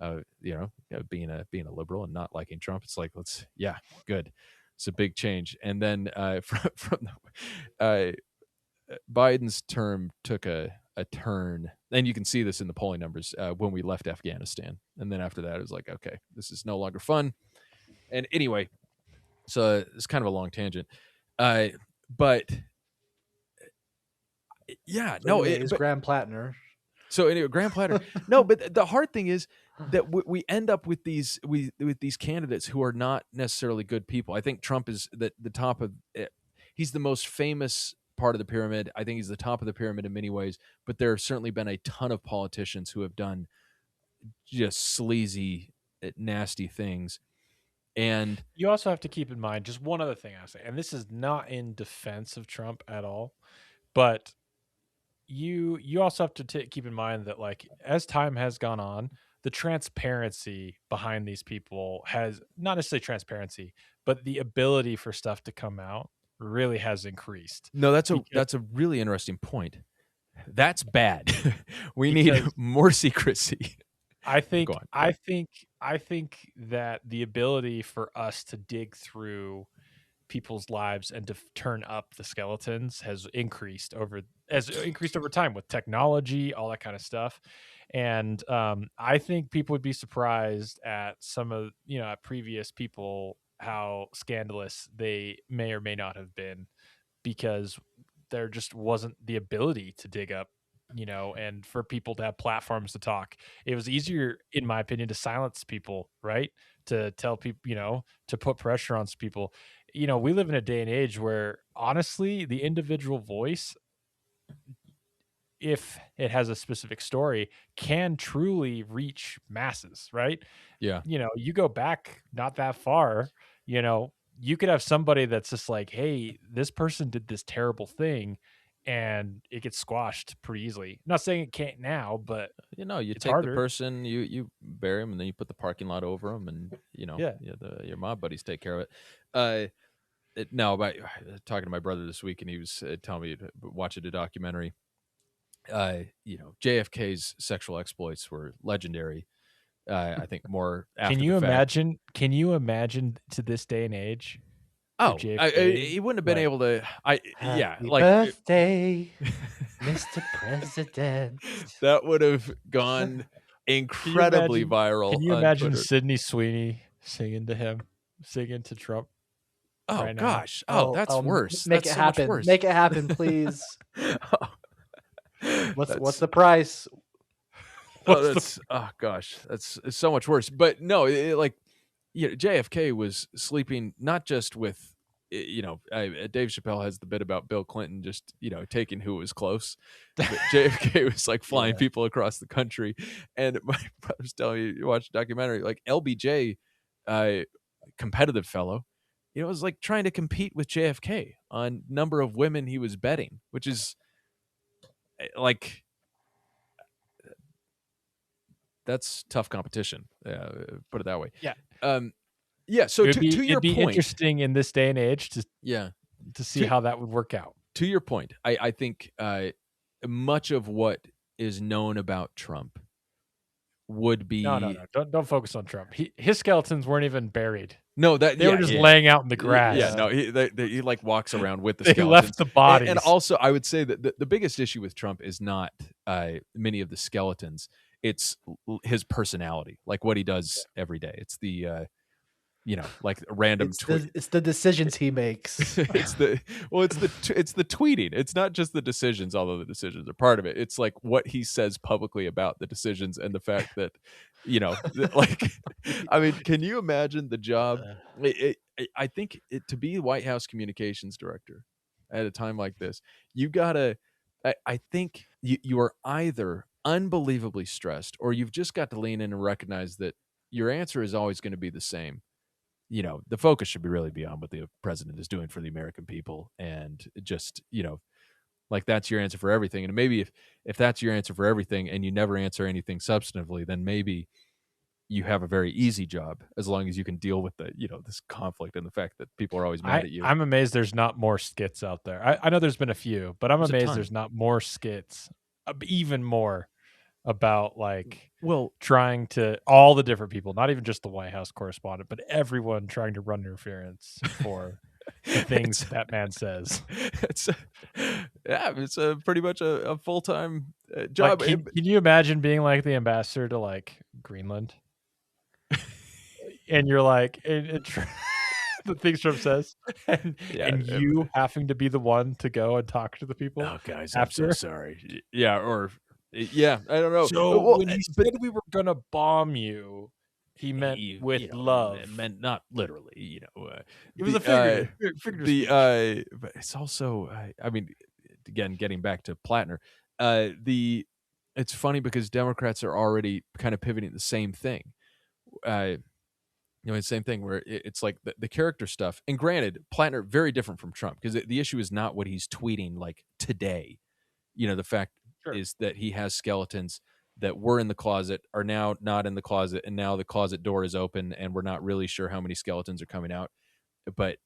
being a liberal and not liking Trump. It's like good. It's a big change. And then from Biden's term took a turn, and you can see this in the polling numbers when we left Afghanistan. And then after that, it was like, okay, this is no longer fun. And anyway, so it's kind of a long tangent, but yeah, So no, anyways, Graham Plattner. So anyway, Graham Platter. No, but the hard thing is that we end up with these candidates who are not necessarily good people. I think Trump is the top of it. He's the most famous part of the pyramid. I think he's the top of the pyramid in many ways, but there have certainly been a ton of politicians who have done just sleazy, nasty things. And you also have to keep in mind just one other thing I say, and this is not in defense of Trump at all, but you also have to keep in mind that, like, as time has gone on, the transparency behind these people has not necessarily transparency, but the ability for stuff to come out really has increased. No, that's a really interesting point. That's bad. We need more secrecy. I think that the ability for us to dig through people's lives and to turn up the skeletons has increased over time with technology, all that kind of stuff. And I think people would be surprised at some of, at previous people, how scandalous they may or may not have been, because there just wasn't the ability to dig up, and for people to have platforms to talk. It was easier, in my opinion, to silence people, right? To tell people, to put pressure on people. We live in a day and age where, honestly, the individual voice, if it has a specific story, can truly reach masses, right? Yeah. You go back not that far, you could have somebody that's just like, hey, this person did this terrible thing, and it gets squashed pretty easily. I'm not saying it can't now, but you it's take harder. the person, you bury them, and then you put the parking lot over them, and your mob buddies take care of it. No, but talking to my brother this week, and he was telling me to watch a documentary. JFK's sexual exploits were legendary. I think more after Can you the fact. imagine? Can you imagine to this day and age? Oh, he wouldn't have been able to. Happy birthday, Mr. President. That would have gone incredibly viral. Can you imagine Twitter. Sydney Sweeney singing to Trump? Oh right gosh! Now? That's worse. Make that's it so happen. Much worse. Make it happen, please. What's the price? Oh gosh, that's so much worse. But no, JFK was sleeping not just with, Dave Chappelle has the bit about Bill Clinton just taking who was close. But JFK was like flying people across the country, and my brother's telling me, you watch a documentary, like LBJ, competitive fellow, was like trying to compete with JFK on number of women he was betting, which is like. That's tough competition. Put it that way. Yeah. So to your it'd be point, interesting in this day and age to see how that would work out. To your point, I think much of what is known about Trump would be no. Don't focus on Trump. His skeletons weren't even buried. No, they were just laying out in the grass. Yeah, no, he like walks around with the they skeletons. Left the bodies. And also, I would say that the biggest issue with Trump is not many of the skeletons. It's his personality, like what he does every day. It's the like random tweet. It's the decisions he makes. it's the tweeting. It's not just the decisions, although the decisions are part of it. It's like what he says publicly about the decisions, and the fact that like, I mean, can you imagine the job? I think to be White House communications director at a time like this, you gotta. I think you are either unbelievably stressed, or you've just got to lean in and recognize that your answer is always going to be the same. The focus should be really be on what the president is doing for the American people, and just, like that's your answer for everything. And maybe if that's your answer for everything and you never answer anything substantively, then maybe you have a very easy job as long as you can deal with the this conflict and the fact that people are always mad at you. I'm amazed there's not more skits out there. I know there's been a few, but I'm There's a amazed ton. there's not more skits, even more about like Well, trying to all the different people, not even just the White House correspondent, but everyone trying to run interference for the things that man says. It's pretty much a full-time job. Like, can you imagine being like the ambassador to like Greenland? And you're like, the things Trump says, and you having to be the one to go and talk to the people. Oh, guys, after? I'm so sorry. Yeah, or I don't know. So when he said we were gonna bomb you, he meant with love. It meant not literally. It was a figurative. But it's also, I mean, again, getting back to Plattner, it's funny because Democrats are already kind of pivoting the same thing. The same thing where it's like the character stuff. And granted, Plattner, very different from Trump, because the issue is not what he's tweeting like today. The fact is that he has skeletons that were in the closet, are now not in the closet, and now the closet door is open, and we're not really sure how many skeletons are coming out. But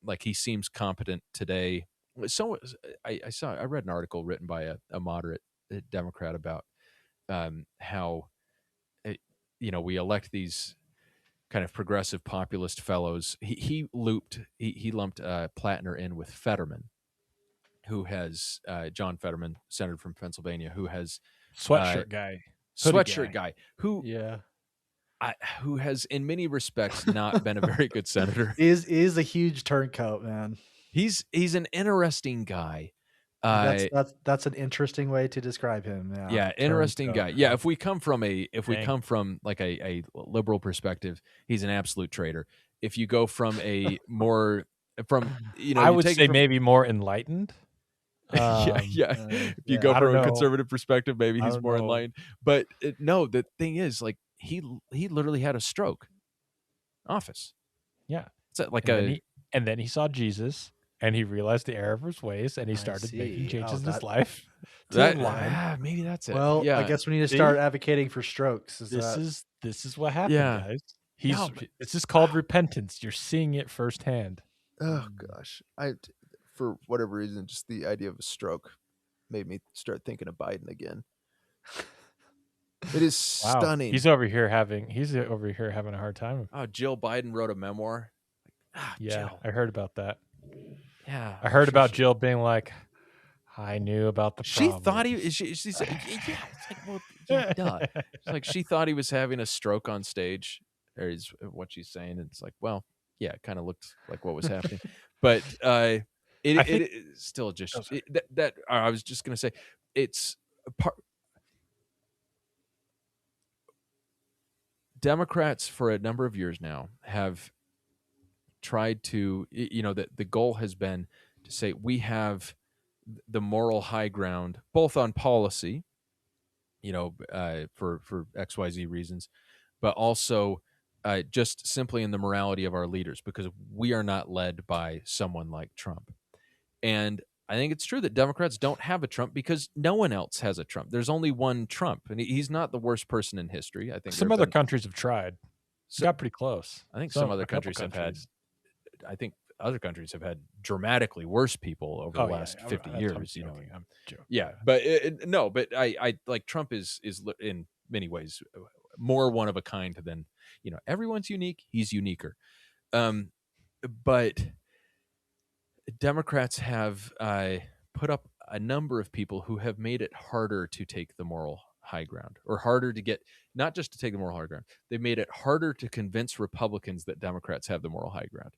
like, he seems competent today. So I read an article written by a moderate Democrat about how we elect these kind of progressive populist fellows. He lumped Plattner in with Fetterman, who has John Fetterman, senator from Pennsylvania, who has sweatshirt guy, who who has in many respects not been a very good senator. Is a huge turncoat, man. He's an interesting guy. That's an interesting way to describe him. Yeah, interesting guy. Yeah, if we come from like a liberal perspective, he's an absolute traitor. If you go from a more I would say maybe more enlightened. If you go from a conservative perspective, maybe he's more enlightened. But no, the thing is, like, he literally had a stroke. Office. Yeah, it's like and then he saw Jesus. And he realized the error of his ways, and he started making changes in his life. Maybe that's it. Well, I guess we need to start advocating for strokes. This is what happened, guys. This is called repentance. You're seeing it firsthand. Oh gosh, for whatever reason, just the idea of a stroke made me start thinking of Biden again. It is stunning. He's over here having a hard time. Oh, Jill Biden wrote a memoir. Jill. I heard about that. Yeah, I heard about Jill being like, I knew about the problem. She thought she's like, yeah. It's like, well, yeah, duh. It's like she thought he was having a stroke on stage, or is what she's saying. It's like, well, yeah, it kind of looked like what was happening, but it still just that I was just gonna say it's part. Democrats for a number of years now have tried to, that the goal has been to say we have the moral high ground, both on policy, for XYZ reasons, but also just simply in the morality of our leaders, because we are not led by someone like Trump. And I think it's true that Democrats don't have a Trump because no one else has a Trump. There's only one Trump, and he's not the worst person in history. I think some other countries have tried. Got pretty close. I think some other countries have had. I think other countries have had dramatically worse people over the last 50 years. I'm joking. Yeah, but I like Trump is in many ways more one of a kind than everyone's unique. He's uniquer, but Democrats have put up a number of people who have made it harder to take the moral high ground, or harder to get, not just to take the moral high ground. They've made it harder to convince Republicans that Democrats have the moral high ground.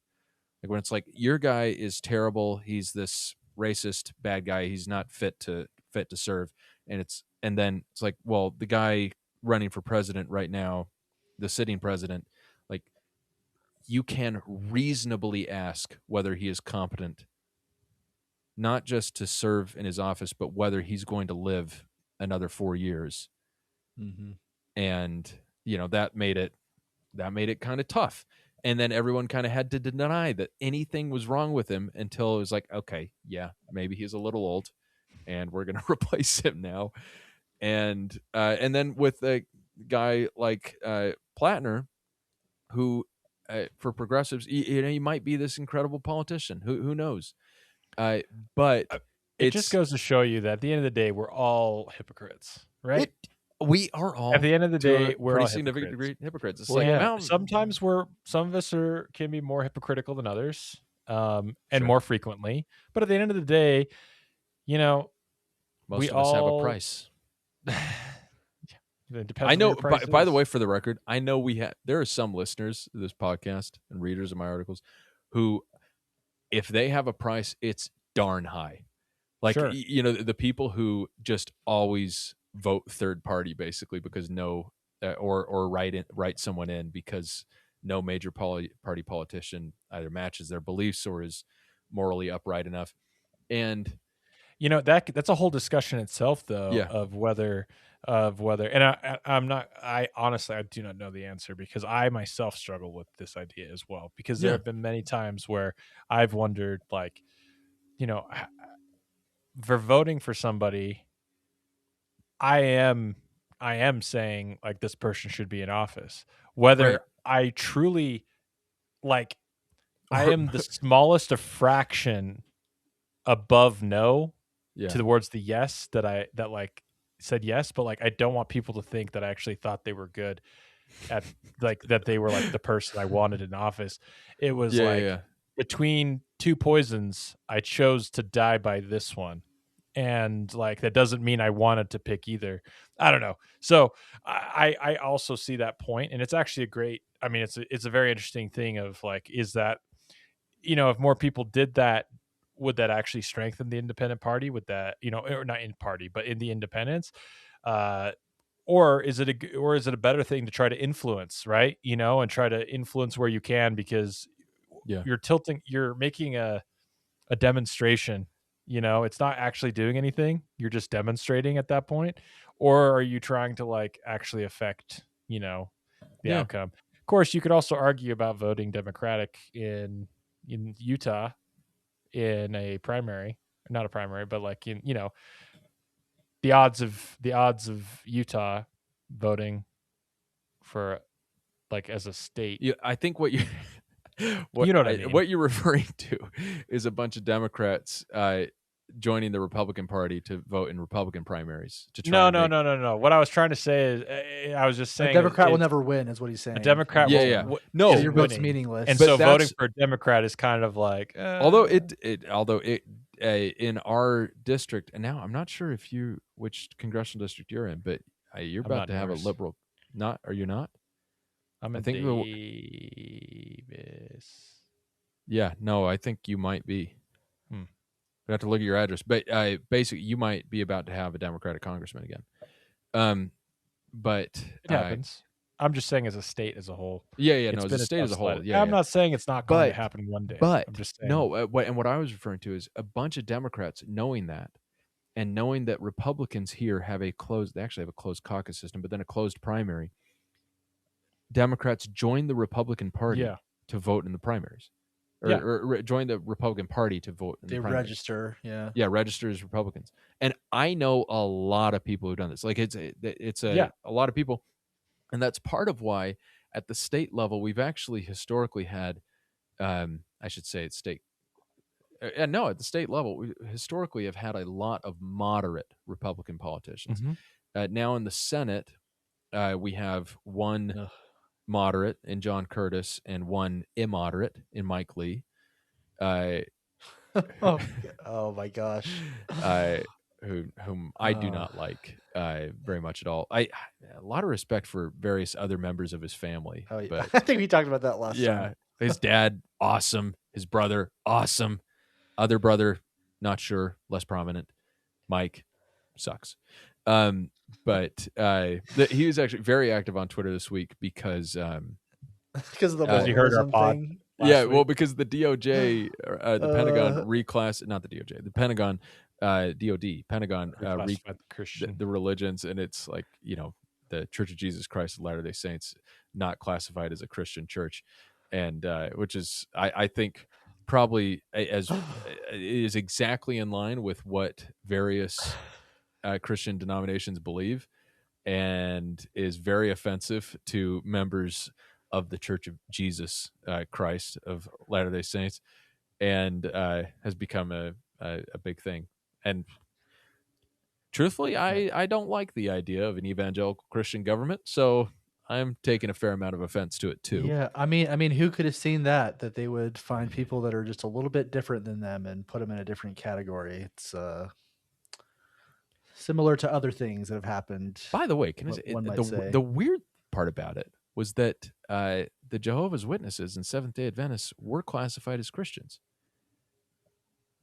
Like, when it's like, your guy is terrible, he's this racist bad guy, he's not fit to serve, and then it's like, well, the guy running for president right now, the sitting president, like, you can reasonably ask whether he is competent, not just to serve in his office, but whether he's going to live another 4 years. Mm-hmm. And that made it kind of tough. And then everyone kind of had to deny that anything was wrong with him until it was like, okay, yeah, maybe he's a little old, and we're going to replace him now. And then with guy like Plattner, who for progressives, he might be this incredible politician. Who knows? But it just goes to show you that at the end of the day, we're all hypocrites, right? We are all At the end of the to a day, we're pretty all significant hypocrites. degree hypocrites. It's Well, like, yeah. well, Sometimes some of us can be more hypocritical than others, and Sure. more frequently. But at the end of the day, most we of us have a all- price. It depends I on what know. your price By the is. way, for the record, I know there are some listeners to this podcast and readers of my articles who, if they have a price, it's darn high. Like, Sure. The people who just always vote third party, basically because or write someone in because no major party politician either matches their beliefs or is morally upright enough. And that's a whole discussion itself, though, Yeah. of whether, and I honestly, I do not know the answer, because I myself struggle with this idea as well, because there Yeah. have been many times where I've wondered, like, for voting for somebody, I am saying, like, this person should be in office, whether Right. I truly, like, I am the smallest a fraction above no Yeah. towards the yes that said yes, but like, I don't want people to think that I actually thought they were good at, like, that they were like the person I wanted in office. It was between two poisons, I chose to die by this one. And like, that doesn't mean I wanted to pick either. I don't know. So I also see that point, and it's actually it's a very interesting thing of, like, is that, if more people did that, would that actually strengthen the independent party? Would that, or not in party, but in the independents? Or is it a better thing to try to influence, right? And try to influence where you can, because you're making a demonstration. It's not actually doing anything. You're just demonstrating at that point. Or are you trying to, like, actually affect, the outcome? Of course, you could also argue about voting Democratic in Utah in a primary, not a primary, but like, in, the odds of Utah voting for, like, as a state. Yeah, I think what you what I mean. What you're referring to is a bunch of Democrats joining the Republican Party to vote in Republican primaries to try. No. What I was trying to say is, I was just saying, a Democrat will never win, is what he's saying. a Democrat. Yeah. will, No, is your vote's winning. meaningless. And But so voting that's- for a Democrat is kind of like, although it in our district, and now I'm not sure which congressional district you're in, but you're I'm about not to have a yours. liberal. Are you not? I'm in I think Davis. Yeah, no, I think you might be. Hmm. We have to look at your address, but basically, you might be about to have a Democratic congressman again. But It happens. I'm just saying, as a state as a whole. Yeah, It's no, as been a state as a tough whole. slide. Yeah, I'm not saying it's not going to But- happen one day. But I'm just saying. no, what I was referring to is a bunch of Democrats knowing that, and knowing that Republicans here they actually have a closed caucus system, but then a closed primary. Democrats join the Republican Party to vote in the primaries, or join the Republican Party to vote in They the primaries. register, register as Republicans. And I know a lot of people who've done this. Like, it's a lot of people, and that's part of why at the state level we've actually historically had, I should say it's state. No, at the state level, we historically have had a lot of moderate Republican politicians. Mhm. Now in the Senate, we have one moderate in John Curtis and one immoderate in Mike Lee. oh my gosh. Whom I do not like very much at all. A lot of respect for various other members of his family. Oh, yeah. But I think we talked about that last time. his dad, awesome. His brother, awesome. Other brother, not sure, less prominent. Mike, sucks. But he was actually very active on Twitter this week because Because of the Because he heard our Mormonism pod. thing. well, because the DOJ, the Pentagon not the DOJ, the Pentagon, DOD, Pentagon Reclassified Christian. the religions, and it's like, the Church of Jesus Christ of Latter-day Saints not classified as a Christian church, and which is I think probably is exactly in line with what various Christian denominations believe. and is very offensive to members of the Church of Jesus Christ of Latter-day Saints, and has become a big thing. And truthfully, I don't like the idea of an evangelical Christian government, so I'm taking a fair amount of offense to it too. Yeah, I mean, who could have seen that they would find people that are just a little bit different than them and put them in a different category? It's similar to other things that have happened. By the way, One might say. the weird part about it was that the Jehovah's Witnesses and Seventh-day Adventists were classified as Christians.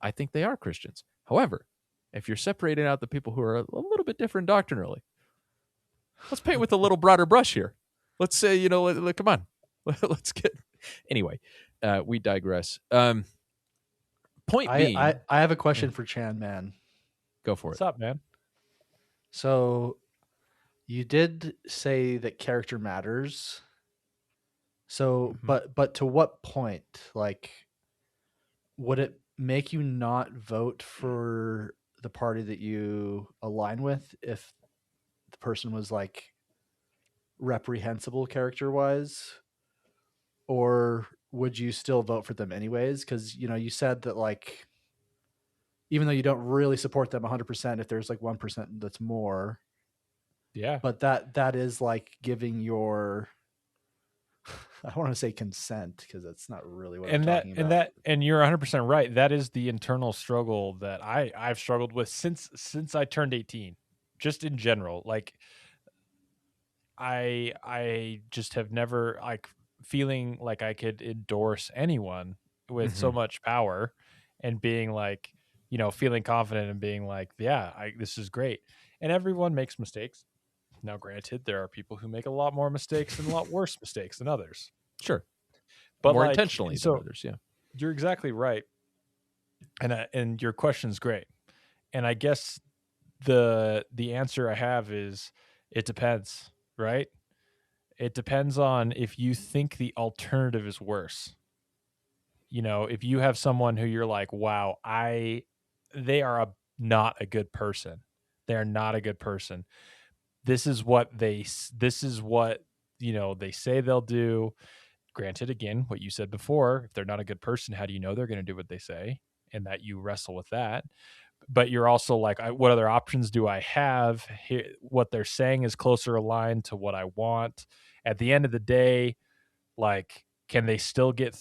I think they are Christians. However, if you're separating out the people who are a little bit different doctrinally, let's paint with a little broader brush here. Let's say, come on. Let's get... Anyway, we digress. Point being... I have a question for Chan Man. Go for What's it. up, man? So you did say that character matters. So, but to what point? Like, would it make you not vote for the party that you align with if the person was like reprehensible character wise? Or would you still vote for them anyways? Because, you said that, like, even though you don't really support them 100%, if there's like 1% that's more, Yeah. but that is like giving your, I don't want to say consent because that's not really what I'm talking about. And you're 100% right. That is the internal struggle that I've struggled with since I turned 18, just in general. Like, I just have never, like, feeling like I could endorse anyone with so much power and being like, feeling confident and being like, yeah, this is great. And everyone makes mistakes. Now, granted, there are people who make a lot more mistakes and a lot worse mistakes than others. Sure. But more like, intentionally so than others, yeah. You're exactly right. And your question's great. And I guess the answer I have is it depends, right? It depends on if you think the alternative is worse. If you have someone who you're like, wow, they are not a good person. They are not a good person. This is what they say they'll do. Granted, again, what you said before, if they're not a good person, how do you know they're going to do what they say? And that you wrestle with that. But you're also like, what other options do I have? What they're saying is closer aligned to what I want. At the end of the day, like, can they still get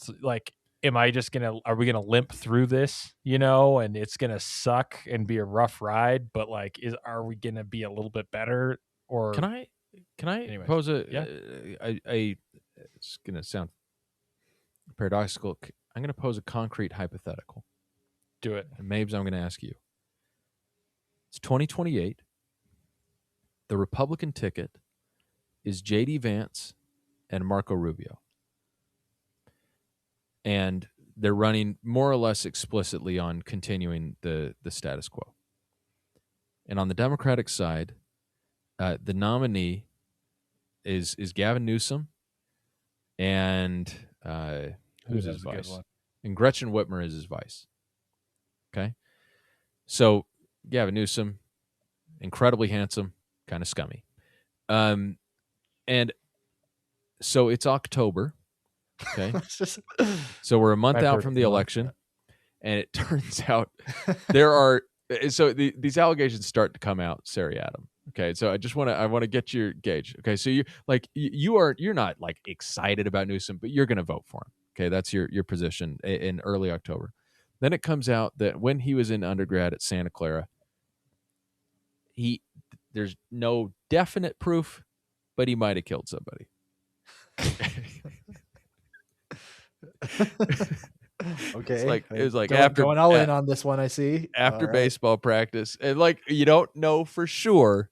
are we gonna limp through this, and it's gonna suck and be a rough ride, but like, are we gonna be a little bit better? Or Can I Anyways, pose a yeah. it's gonna sound paradoxical. I'm gonna pose a concrete hypothetical. Do it. And Mabes, I'm gonna ask you. It's 2028. The Republican ticket is J.D. Vance and Marco Rubio. And they're running more or less explicitly on continuing the status quo. And on the Democratic side, the nominee is Gavin Newsom, and who's his vice? And Gretchen Whitmer is his vice. Okay? So Gavin Newsom, incredibly handsome, kind of scummy. And so it's October. Okay. So we're a month out from the election, and it turns out there are these allegations start to come out seriatim. Okay, so I want to get your gauge. Okay, so you're not like excited about Newsom, but you're going to vote for him. Okay, that's your position in early October. Then it comes out that when he was in undergrad at Santa Clara, there's no definite proof, but he might have killed somebody. Okay. It was like after going all in on this one, I see. After baseball practice, and like, you don't know for sure,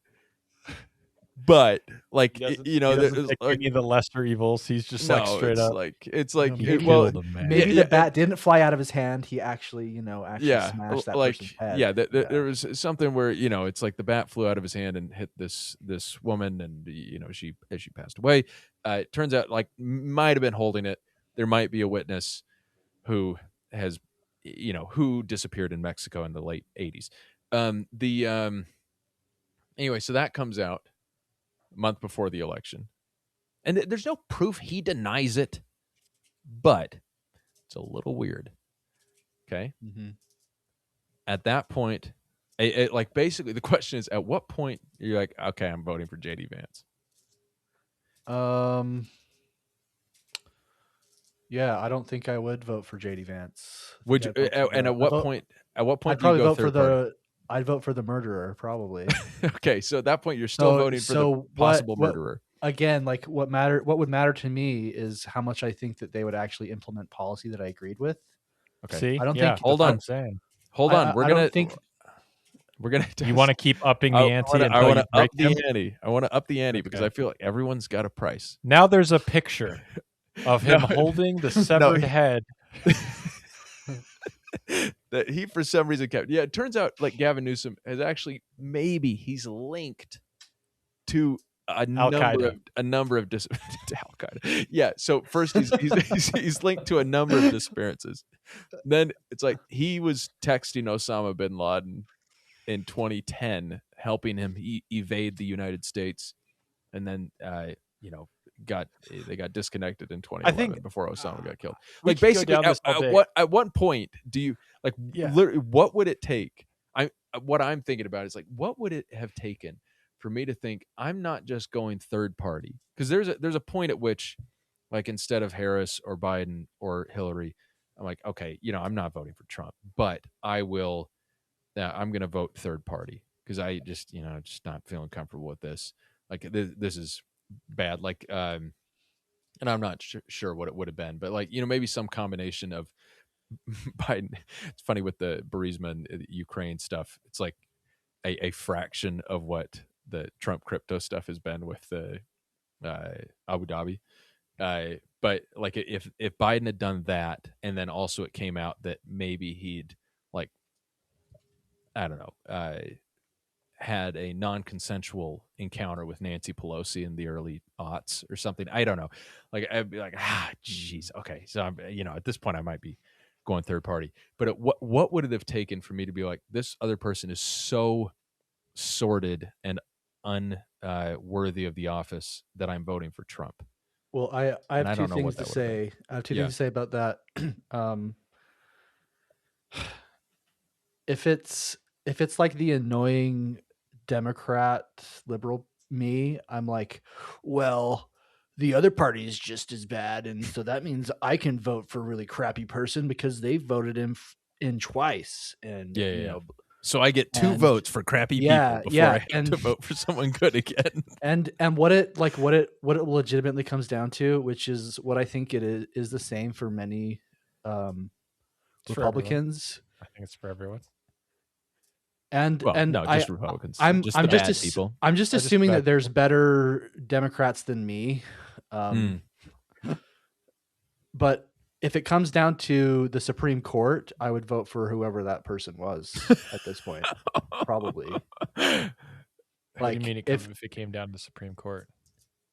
but like, he doesn't pick any of the lesser evils. He's just like straight up. Maybe the bat didn't fly out of his hand. He actually smashed that person's head. Yeah, there was something where it's like the bat flew out of his hand and hit this woman, and she passed away. It turns out like might have been holding it. There might be a witness who has, who disappeared in Mexico in the late 80s. Anyway, so that comes out. month before the election. And there's no proof he denies it, but it's a little weird. Okay. Mm-hmm. At that point, like basically the question is, at what point you're like, okay, I'm voting for JD Vance? Yeah, I don't think I would vote for JD Vance. Would you, and at what point? At what point I'd do you probably go vote for third party? I'd vote for the murderer, probably. Okay, so at that point, you're still voting for the possible murderer. Again, like what would matter to me is how much I think that they would actually implement policy that I agreed with. Okay, See, I don't think. Hold on. I'm saying. Hold on. I don't think. We're gonna. You want to keep upping the ante I until want you to break up the him? ante. I want to up the ante because Okay. I feel like everyone's got a price. Now there's a picture of him No. holding the severed head. That he for some reason kept. Yeah, it turns out like Gavin Newsom has actually maybe he's linked to a number of to Al Qaeda. Yeah. So first he's linked to a number of disappearances. Then it's like he was texting Osama bin Laden in 2010, helping him evade the United States, and then they got disconnected in 2011 before Osama got killed. Like basically, at what point do you like? Yeah. Literally, what would it take? What I'm thinking about is like, what would it have taken for me to think I'm not just going third party? Because there's a point at which, like, instead of Harris or Biden or Hillary, I'm like, okay, I'm not voting for Trump, but I will. I'm going to vote third party because I just just not feeling comfortable with this. Like this is bad. Like and I'm not sure what it would have been, but like maybe some combination of Biden. It's funny with the Burisma and Ukraine stuff. It's like a fraction of what the Trump crypto stuff has been with the Abu Dhabi. But like if Biden had done that, and then also it came out that maybe he'd like I don't know had a non-consensual encounter with Nancy Pelosi in the early aughts or something. I don't know. Like I'd be like, geez, okay. So I'm, at this point I might be going third party. But what would it have taken for me to be like, this other person is so sordid and unworthy of the office that I'm voting for Trump? Well, I have two things to say. I have two things to say about that. If it's like the annoying Democrat liberal me, I'm like, well, the other party is just as bad, and so that means I can vote for a really crappy person because they voted him in twice, and so I get two votes for crappy people before I have to vote for someone good again. And what it legitimately comes down to, which is what I think it is the same for many Republicans. I think it's for everyone. Just Republicans. I'm just assuming that there's people. better Democrats than me. But if it comes down to the Supreme Court, I would vote for whoever that person was at this point. Probably. What do you mean if it came down to the Supreme Court?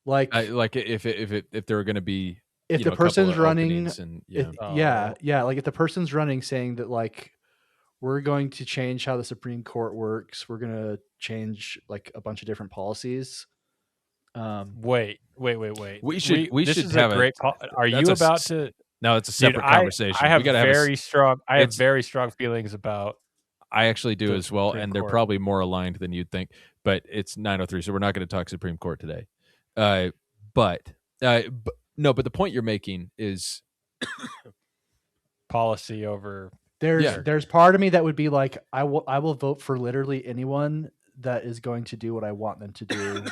Like if there were going to be if the person's running and, like if the person's running saying that like we're going to change how the Supreme Court works, we're going to change like a bunch of different policies. Wait. We should have a great call. Are you about to? No, it's a separate conversation. I have very strong feelings about. I actually do as well, and they're probably more aligned than you'd think. But it's 9:03, so we're not going to talk Supreme Court today. But the point you're making is policy over. There's part of me that would be like, I will vote for literally anyone that is going to do what I want them to do,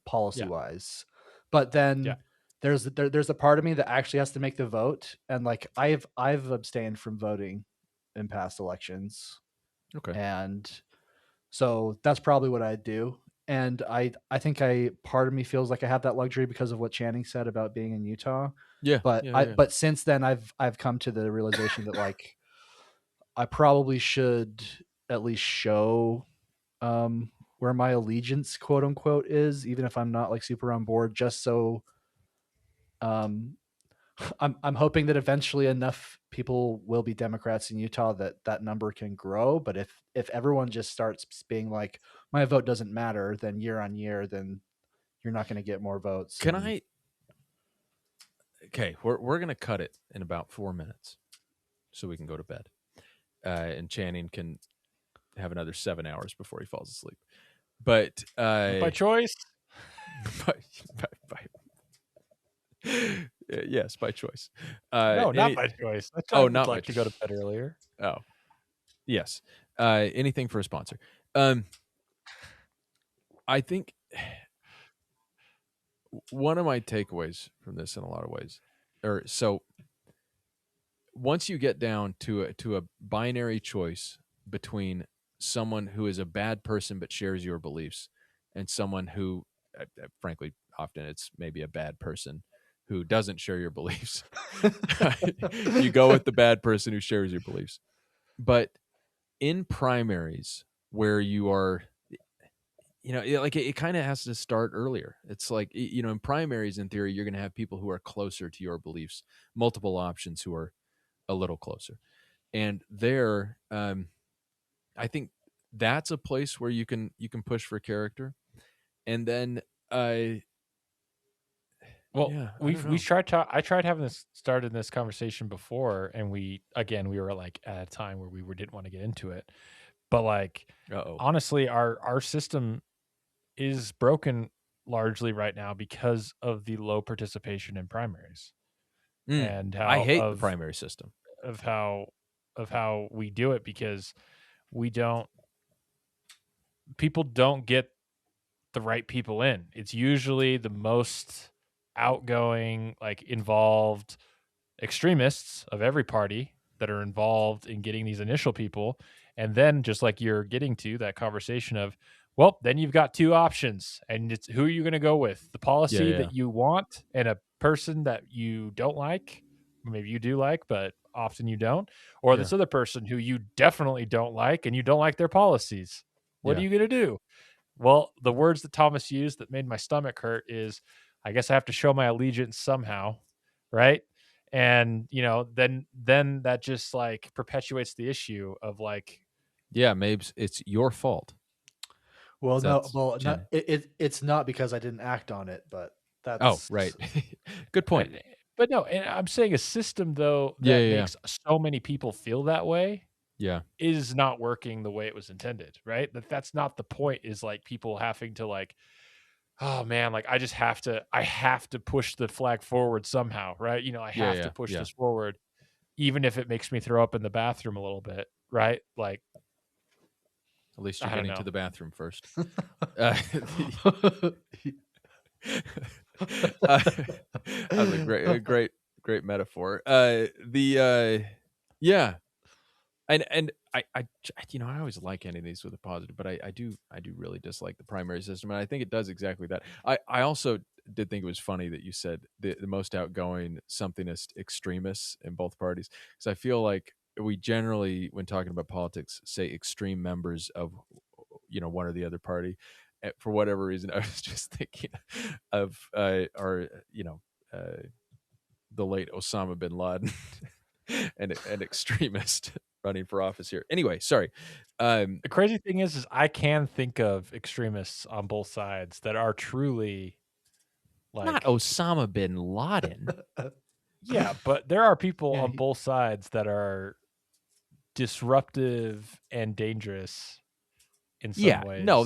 policy wise. But then there's a part of me that actually has to make the vote, and like I've abstained from voting in past elections. Okay. And so that's probably what I'd do. And I think part of me feels like I have that luxury because of what Channing said about being in Utah. Yeah. But since then I've come to the realization that like I probably should at least show where my allegiance, quote unquote, is, even if I'm not like super on board, just so I'm hoping that eventually enough people will be Democrats in Utah that number can grow. But if everyone just starts being like, my vote doesn't matter, then year on year, then you're not going to get more votes. Can I? Okay, we're gonna cut it in about 4 minutes, so we can go to bed, and Channing can have another 7 hours before he falls asleep. But By choice. by yes, by choice. No, not by choice. I would not like to go to bed earlier. Oh, yes. Anything for a sponsor. I think one of my takeaways from this in a lot of ways, so once you get down to a binary choice between someone who is a bad person but shares your beliefs and someone who, frankly, often it's maybe a bad person who doesn't share your beliefs, you go with the bad person who shares your beliefs. But in primaries where you are, like it kind of has to start earlier. It's like, in primaries, in theory, you're going to have people who are closer to your beliefs, multiple options who are a little closer. And there, I think that's a place where you can push for character. And then, I tried having this started this conversation before, and we were like at a time where we didn't want to get into it. But like, honestly, our system is broken largely right now because of the low participation in primaries. And how I hate the primary system of how we do it, because people don't get the right people in. It's usually the most outgoing, like involved extremists of every party that are involved in getting these initial people. And then, just like you're getting to that conversation of, well, then you've got two options, and it's who are you going to go with? The policy that you want and a person that you don't like, maybe you do like, but often you don't, or this other person who you definitely don't like and you don't like their policies. What are you going to do? Well, the words that Thomas used that made my stomach hurt is, I guess I have to show my allegiance somehow, right? And, then that just like perpetuates the issue of like, Mabes, it's your fault. Well, it's not because I didn't act on it, but that's... Oh, right. Good point. But no, and I'm saying a system, though, that makes so many people feel that way is not working the way it was intended, right? That's not the point, is like people having to like, oh man, like I have to push the flag forward somehow, right? I have to push this forward, even if it makes me throw up in the bathroom a little bit, right? Like, at least you're getting to the bathroom first. That's a great metaphor. And I always like ending these with a positive, but I do really dislike the primary system, and I think it does exactly that. I also did think it was funny that you said the most outgoing somethingist extremists in both parties, because I feel like we generally, when talking about politics, say extreme members of one or the other party. For whatever reason, I was just thinking of the late Osama bin Laden, an extremist running for office here. Anyway, sorry. The crazy thing is I can think of extremists on both sides that are truly like, not Osama bin Laden. Yeah, but there are people on both sides that are disruptive and dangerous in some ways. No,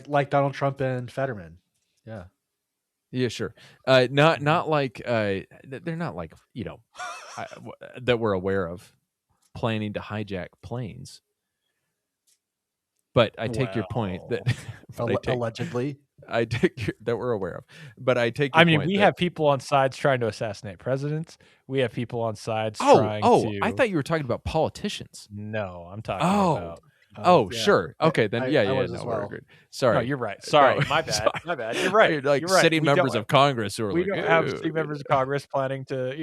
like Donald Trump and Fetterman. Yeah, sure. Not like they're not like that we're aware of planning to hijack planes. But I take your point that allegedly. I take that we're aware of, but I take. Your point we have people on sides trying to assassinate presidents. We have people on sides trying to. I thought you were talking about politicians. No, I'm talking about. Sure. Okay, then we're agreed. Sorry. No, you're right. Sorry, my bad. My bad. You're right. Like sitting members of Congress who are we don't have sitting members of Congress planning to.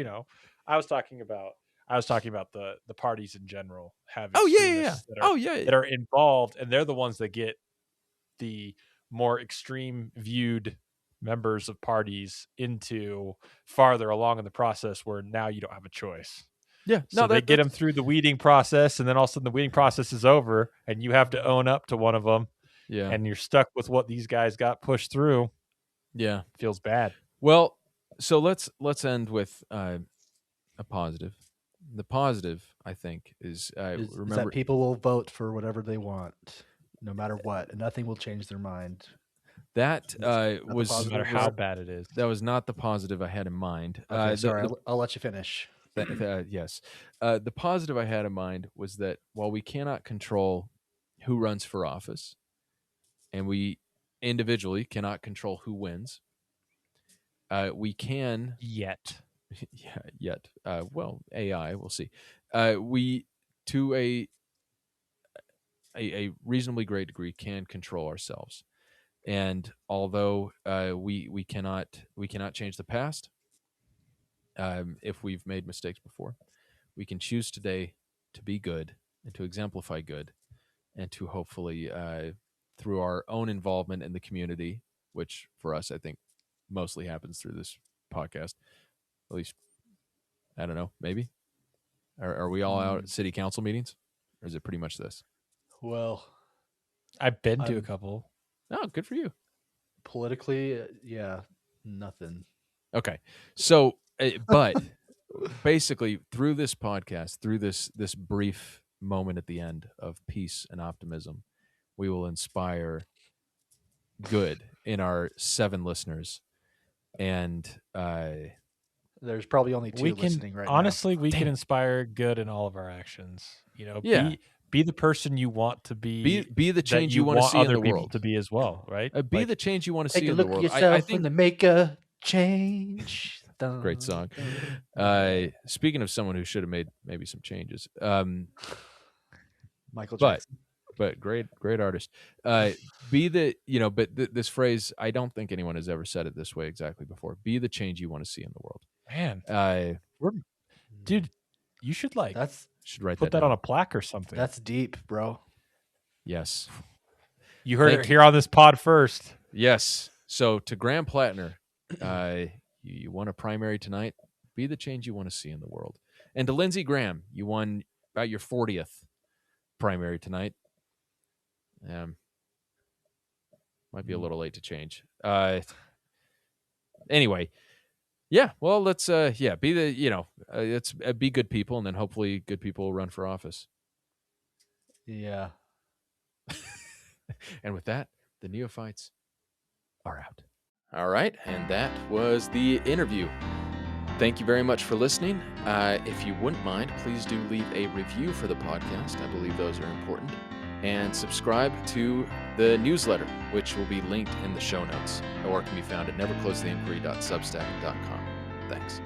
I was talking about the parties in general have that are involved, and they're the ones that get the more extreme viewed members of parties into farther along in the process, where now you don't have a choice. Yeah, so they get them through the weeding process, and then all of a sudden the weeding process is over, and you have to own up to one of them, Yeah. and you're stuck with what these guys got pushed through. Yeah. Feels bad. Well, so let's end with a positive. The positive, I think, is Is remember that people will vote for whatever they want, no matter what, and nothing will change their mind. that the was No positive matter how part? bad it is. that was not the positive I had in mind. Okay, sorry, I'll let you finish. Yes. The positive I had in mind was that while we cannot control who runs for office, and we individually cannot control who wins, we can Yet. yet. Well, AI, we'll see. We, to a reasonably great degree, can control ourselves. And although we cannot change the past, if we've made mistakes before, we can choose today to be good and to exemplify good, and to hopefully through our own involvement in the community, which for us I think mostly happens through this podcast. At least, I don't know, maybe. Are we all out at city council meetings, or is it pretty much this? Well, I've been to a I'm- couple. Oh, good for you. politically, yeah, nothing. Okay, so but basically through this podcast, through this brief moment at the end of peace and optimism, we will inspire good in our 7 listeners, and There's probably only 2 We can listening right honestly, we Damn can it. inspire good in all of our actions. Yeah. Be the person you want to be. be the that change you want to see in other the people world. to be as well, right? Be Like, the change you want to now. see Take a in the look at world. yourself I think and make a change. great song. Speaking of someone who should have made maybe some changes, Michael but Jackson. great artist. Be the but this phrase, I don't think anyone has ever said it this way exactly before. Be the change you want to see in the world. man, dude, you should That's should write put that that on down. a plaque or something. that's deep, bro. Yes. You heard Thank it here on this pod first. Yes. So to Graham Plattner, you won a primary tonight. Be the change you want to see in the world. And to Lindsey Graham, you won about your 40th primary tonight. Might be a little late to change. Anyway, yeah. Well, let's be the let's be good people, and then hopefully good people will run for office. Yeah. And with that, the Neophytes are out. All right, and that was the interview. Thank you very much for listening. If you wouldn't mind, please do leave a review for the podcast. I believe those are important. And subscribe to the newsletter, which will be linked in the show notes, or can be found at neverclosetheinquiry.substack.com. Thanks.